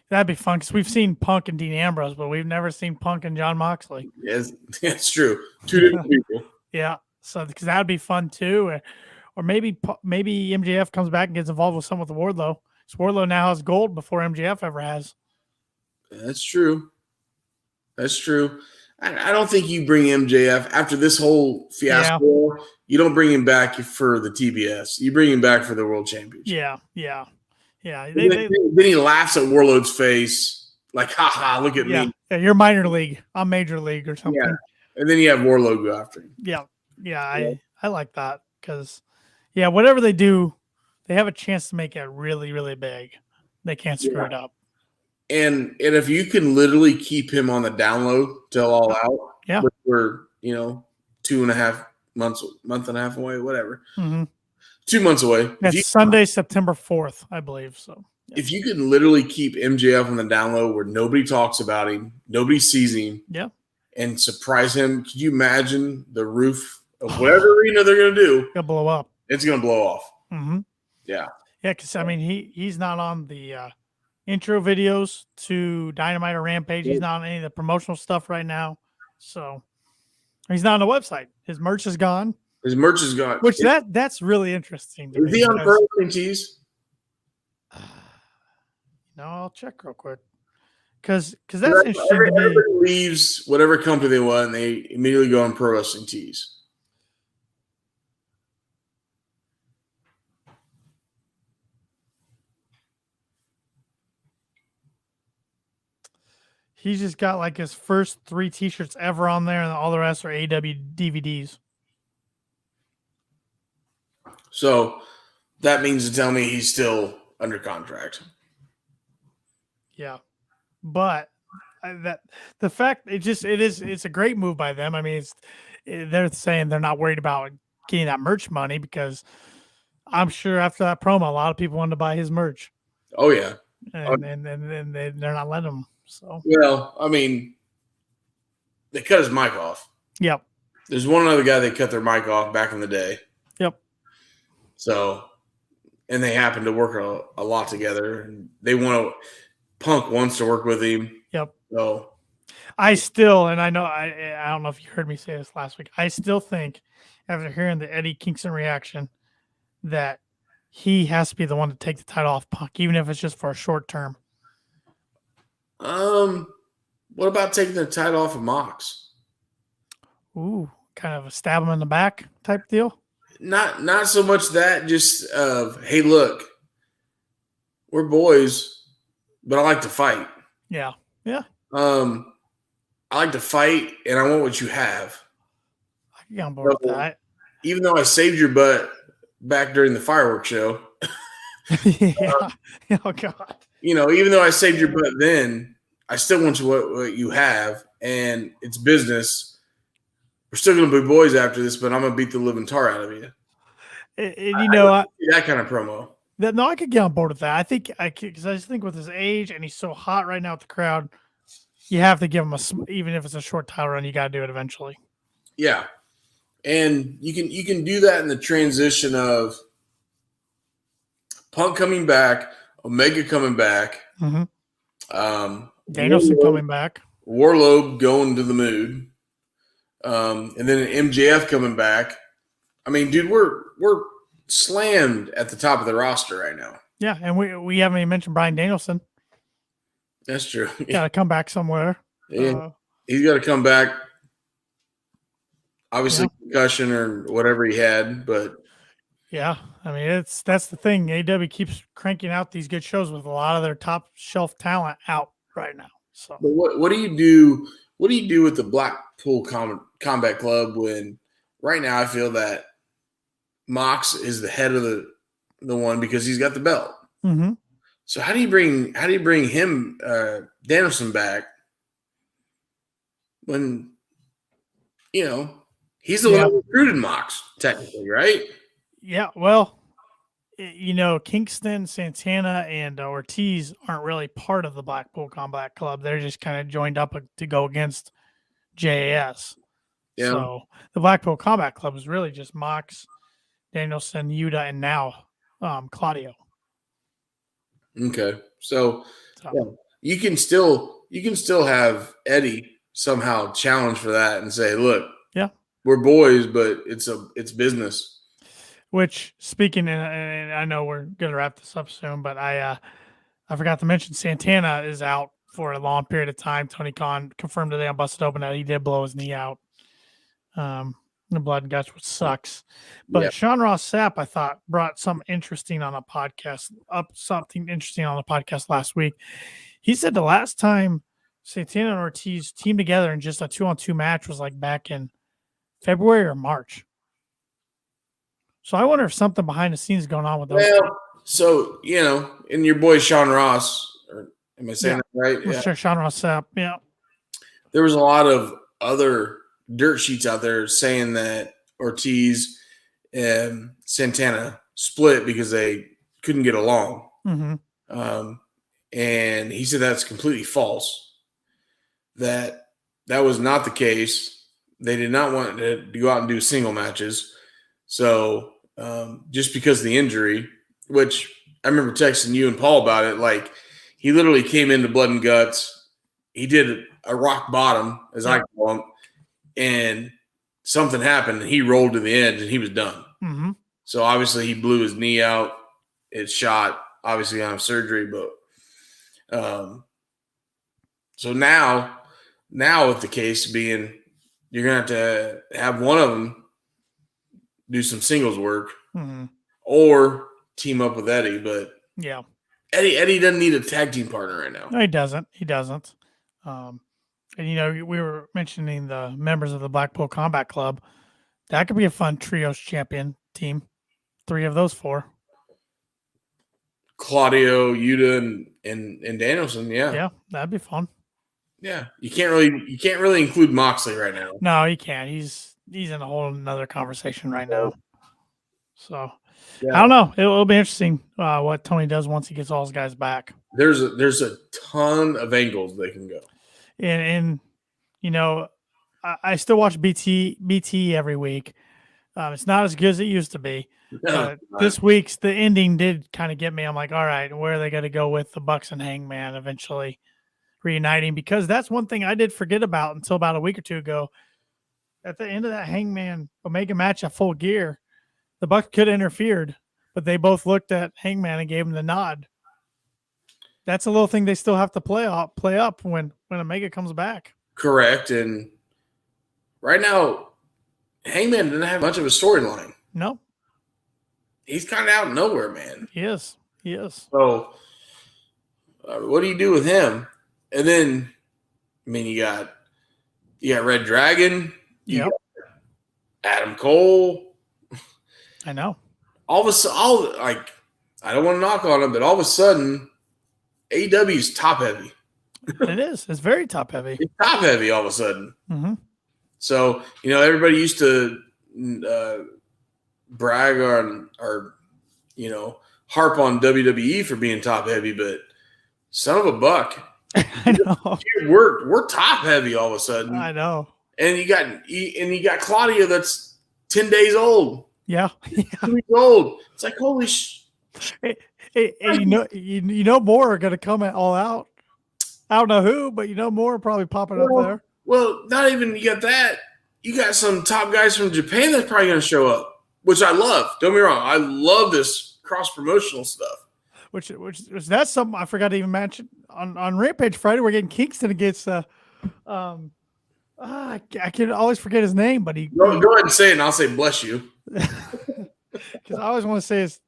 That'd be fun because we've seen Punk and Dean Ambrose, but we've never seen Punk and John Moxley. Yes, that's true. Two different people. Yeah, so because that'd be fun too, or maybe MJF comes back and gets involved with someone with Wardlow. So Wardlow now has gold before MJF ever has. That's true. That's true. I don't think you bring MJF after this whole fiasco. Yeah. You don't bring him back for the TBS. You bring him back for the World Championship. Yeah. Then he laughs at Warlord's face, like, ha, look at me. Yeah, you're minor league. I'm major league or something. Yeah. And then you have Warlord go after him. Yeah. I like that because, whatever they do, they have a chance to make it really, really big. They can't screw it up. And if you can literally keep him on the download till All Out, which we're 2.5 months, month and a half away, whatever. Mm-hmm. 2 months away. That's Sunday, September 4th, I believe. So if you can literally keep MJF on the download where nobody talks about him, nobody sees him, and surprise him, could you imagine the roof of whatever arena they're going to do? It'll blow up. It's going to blow off. Mm-hmm. Yeah. Yeah, because I mean he's not on the intro videos to Dynamite or Rampage. He's not on any of the promotional stuff right now. So he's not on the website. His merch is gone. His merch is gone. Which that's really interesting to me. Is he on Pro Wrestling Tees? No, I'll check real quick. Because that's interesting to me. Everybody leaves whatever company they want and they immediately go on Pro Wrestling Tees. He's just got like his first 3 T-shirts ever on there, and all the rest are AEW DVDs. So that means to tell me he's still under contract. Yeah, but the fact it's a great move by them. I mean, they're saying they're not worried about getting that merch money because I'm sure after that promo, a lot of people wanted to buy his merch. Oh yeah, and they're not letting them. So well, I mean, they cut his mic off. Yep. There's one other guy they cut their mic off back in the day. Yep. So, and they happen to work a lot together. And Punk wants to work with him. Yep. So, I still, and I know I don't know if you heard me say this last week. I still think, after hearing the Eddie Kingston reaction, that he has to be the one to take the title off Punk, even if it's just for a short term. What about taking the title off of Mox? Ooh, kind of a stab him in the back type deal. Not so much that, just hey, look, we're boys, but I like to fight. Yeah. I like to fight, and I want what you have. I can get on board with that. Even though I saved your butt back during the fireworks show. Oh God. Even though I saved your butt then, I still want you what you have, and it's business. We're still going to be boys after this, but I'm going to beat the living tar out of you. That kind of promo. I could get on board with that. I think because I just think with his age and he's so hot right now with the crowd, you have to give him even if it's a short title run, you got to do it eventually. Yeah, and you can do that in the transition of Punk coming back, Omega coming back, Danielson coming back, Wardlow going to the mood, and then MJF coming back. I mean, dude, we're slammed at the top of the roster right now. Yeah, and we haven't even mentioned Bryan Danielson. That's true. Got to come back somewhere. Yeah, he's got to come back Obviously, concussion or whatever he had, but yeah, I mean that's the thing. AEW keeps cranking out these good shows with a lot of their top shelf talent out right now. So, but what do you do? What do you do with the Blackpool Combat Club when right now I feel that Mox is the head of the one because he's got the belt. mm-hmm. So how do you bring him Danielson back when he's the one that recruited Mox technically, right? Yeah, well, Kingston, Santana, and Ortiz aren't really part of the Blackpool Combat Club. They're just kind of joined up to go against JAS. Yeah. So the Blackpool Combat Club is really just Mox, Danielson, Yuta, and now Claudio. Okay, so yeah, you can still have Eddie somehow challenge for that and say, look, yeah, we're boys, but it's business. Which, speaking, and I know we're gonna wrap this up soon, but I forgot to mention Santana is out for a long period of time. Tony Khan confirmed today on Busted Open that he did blow his knee out. The blood and guts, which sucks. But Sean Ross Sapp, I thought, brought something interesting on a podcast last week. He said the last time Santana and Ortiz teamed together in just a 2-on-2 match was like back in February or March. So I wonder if something behind the scenes is going on with those. Well, so and your boy Sean Ross, or am I saying that right? Yeah. Sure, Sean Ross Sapp. Yeah. There was a lot of other dirt sheets out there saying that Ortiz and Santana split because they couldn't get along. Mm-hmm. And he said that's completely false. That was not the case. They did not want to go out and do single matches. So just because of the injury, which I remember texting you and Paul about it, like he literally came into blood and guts. He did a rock bottom, as I call him, and something happened and he rolled to the edge and he was done. Mm-hmm. So obviously he blew his knee out. It shot, obviously on surgery, but so now with the case being you're going to have one of them do some singles work or team up with Eddie, but yeah, Eddie doesn't need a tag team partner right now. No, he doesn't. And we were mentioning the members of the Blackpool Combat Club. That could be a fun trios champion team. 3 of those 4. Claudio, Yuta, and Danielson. Yeah, that'd be fun. Yeah, you can't really include Moxley right now. No, he can't. He's in a whole another conversation right now. So I don't know. It'll be interesting what Tony does once he gets all his guys back. There's a ton of angles they can go. And I still watch BT every week. It's not as good as it used to be. This week's the ending did kind of get me. I'm like, all right, where are they going to go with the Bucks and Hangman eventually reuniting? Because that's one thing I did forget about until about a week or two ago. At the end of that Hangman Omega match at Full Gear, the Bucks could have interfered, but they both looked at Hangman and gave him the nod. That's a little thing they still have to play up when Omega comes back. Correct. And right now, Hangman didn't have much of a storyline. No. He's kind of out of nowhere, man. He is. So, what do you do with him? And then, I mean, you got Red Dragon. You got Adam Cole. I know. All of a sudden, I don't want to knock on him, but all of a sudden, AEW's top heavy. It is. It's very top heavy. It's top heavy all of a sudden. Mm-hmm. So, everybody used to brag on or harp on WWE for being top heavy, but son of a buck. I know. We're top heavy all of a sudden. I know. And you got Claudio that's 10 days old. Yeah. 2 weeks old. It's like, holy Hey, more are going to come all out. I don't know who, but more are probably popping up there. Well, not even you got that. You got some top guys from Japan that's probably going to show up, which I love. Don't get me wrong. I love this cross-promotional stuff. Which that's something I forgot to even mention. On Rampage Friday, we're getting Kingston against I can always forget his name, but Go ahead and say it, and I'll say bless you. because I always want to say it's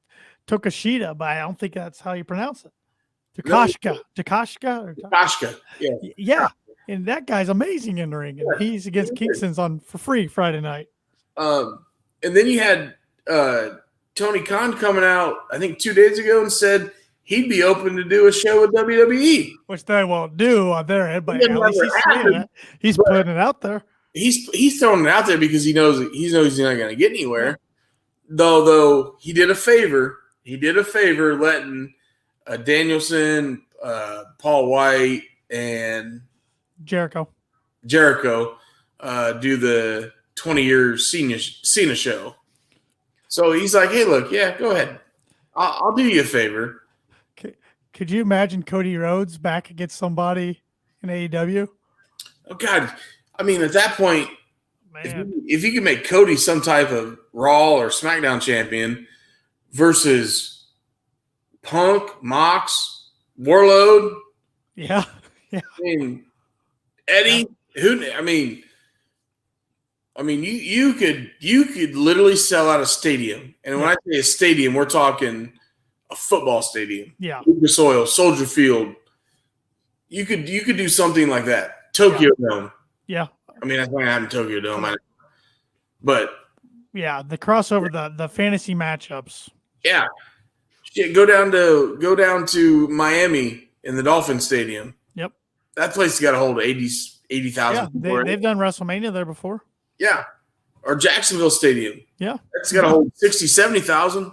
Tokashita, but I don't think that's how you pronounce it. Takashka. Koshka. Yeah. Yeah. And that guy's amazing in the ring. And he's against Kingston's for free Friday night. And then you had Tony Khan coming out, I think 2 days ago, and said he'd be open to do a show with WWE. Which they won't do on their end, but at least he's putting it out there. He's throwing it out there because he knows he's not going to get anywhere. Yeah. Though he did a favor. He did a favor letting Danielson, Paul White, and Jericho do the 20-year Cena show. So he's like, hey, look, yeah, go ahead. I'll do you a favor. Could you imagine Cody Rhodes back against somebody in AEW? Oh, God. I mean, at that point, if you can make Cody some type of Raw or SmackDown champion versus Punk, Mox, Warlord. Yeah. I mean, Eddie, you could literally sell out a stadium. And when I say a stadium, we're talking a football stadium. Yeah. Lucas Oil, Soldier Field. You could do something like that. Tokyo Dome. Yeah. I mean, that's not going to happen in Tokyo Dome. But yeah, the crossover, the fantasy matchups. Yeah. Go down to Miami in the Dolphin Stadium. Yep. That place has got a hold of 80,000 people. They've done WrestleMania there before. Yeah. Or Jacksonville Stadium. Yeah. That's got a hold 60, 70,000.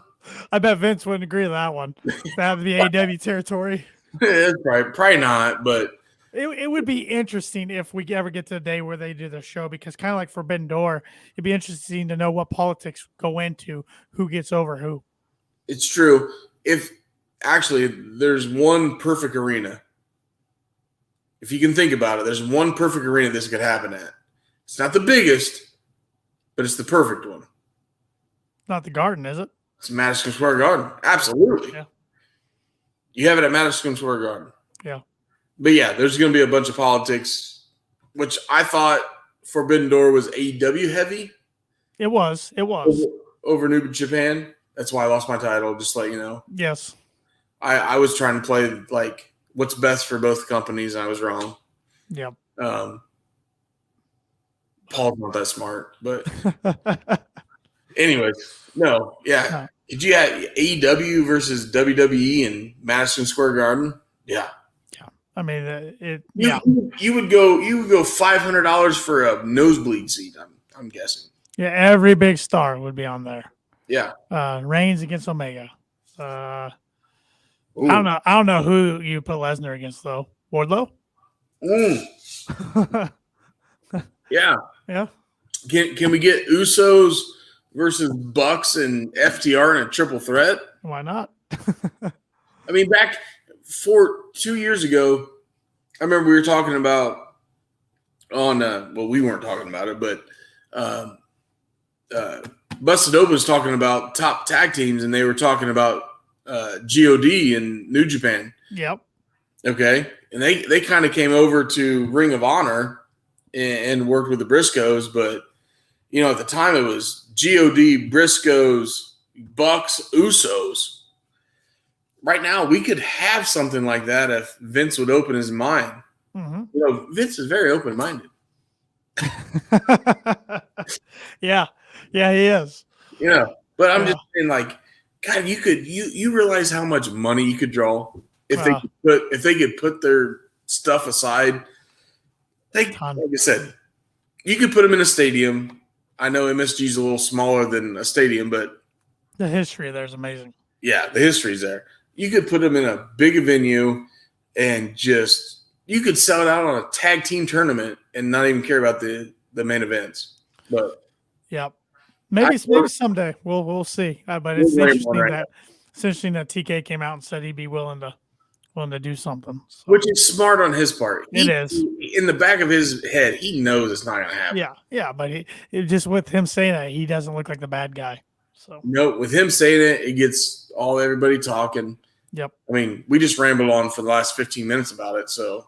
I bet Vince wouldn't agree with that one. That would be AEW territory. It's probably not, but it would be interesting if we ever get to the day where they do the show, because kind of like Forbidden Door, it'd be interesting to know what politics go into who gets over who. It's true. If actually there's one perfect arena. If you can think about it, there's one perfect arena this could happen at. It's not the biggest, but it's the perfect one. Not the Garden, is it? It's Madison Square Garden. Absolutely. Yeah. You have it at Madison Square Garden. Yeah. But yeah, there's going to be a bunch of politics, which I thought Forbidden Door was AEW heavy. It was. Over New Japan. That's why I lost my title, just to let you know. Yes. I was trying to play like what's best for both companies, and I was wrong. Yep. Paul's not that smart, but anyways, no, yeah. Did you have AEW versus WWE in Madison Square Garden? Yeah. Yeah. I mean, You would go $500 for a nosebleed seat. I'm guessing. Yeah, every big star would be on there. Yeah. Reigns against Omega. I don't know who you put Lesnar against though. Wardlow. Yeah. Yeah. Can we get Usos versus Bucks and FTR in a triple threat? Why not? I mean, back 2 years ago, I remember we were talking about we weren't talking about it, but Busted Open was talking about top tag teams, and they were talking about GOD in New Japan. Yep. Okay. And they kind of came over to Ring of Honor and worked with the Briscoes, but at the time it was GOD, Briscoes, Bucks, Usos. Right now, we could have something like that if Vince would open his mind. Mm-hmm. Vince is very open-minded. Yeah, he is. But I'm just saying, like, God, you realize how much money you could draw if they could put their stuff aside. Like I said, you could put them in a stadium. I know MSG is a little smaller than a stadium, but the history there is amazing. Yeah, the history's there. You could put them in a big venue and you could sell it out on a tag team tournament and not even care about the main events. But yeah, maybe someday we'll see. But it's interesting that TK came out and said he'd be willing to do something. So. Which is smart on his part. It is. In the back of his head, he knows it's not going to happen. Yeah, but just with him saying that, he doesn't look like the bad guy. So no, with him saying it gets everybody talking. Yep. I mean, we just rambled on for the last 15 minutes about it, so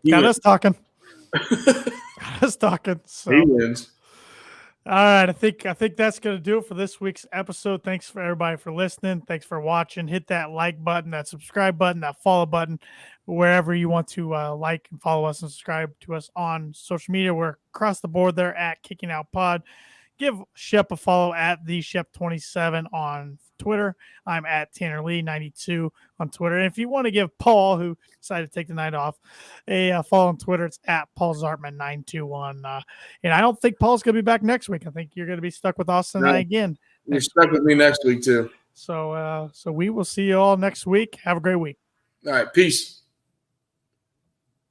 got us talking. trash talking. So. He wins. All right, I think that's going to do it for this week's episode. Thanks for everybody for listening. Thanks for watching. Hit that like button, that subscribe button, that follow button, wherever you want to like and follow us and subscribe to us on social media. We're across the board there at Kicking Out Pod. Give Shep a follow at the Shep27 on Twitter. I'm at TannerLee92 on Twitter. And if you want to give Paul, who decided to take the night off, a follow on Twitter, it's at Paul Zartman921. And I don't think Paul's going to be back next week. I think you're going to be stuck with Austin and I again. You're stuck with me next week, too. So we will see you all next week. Have a great week. All right. Peace.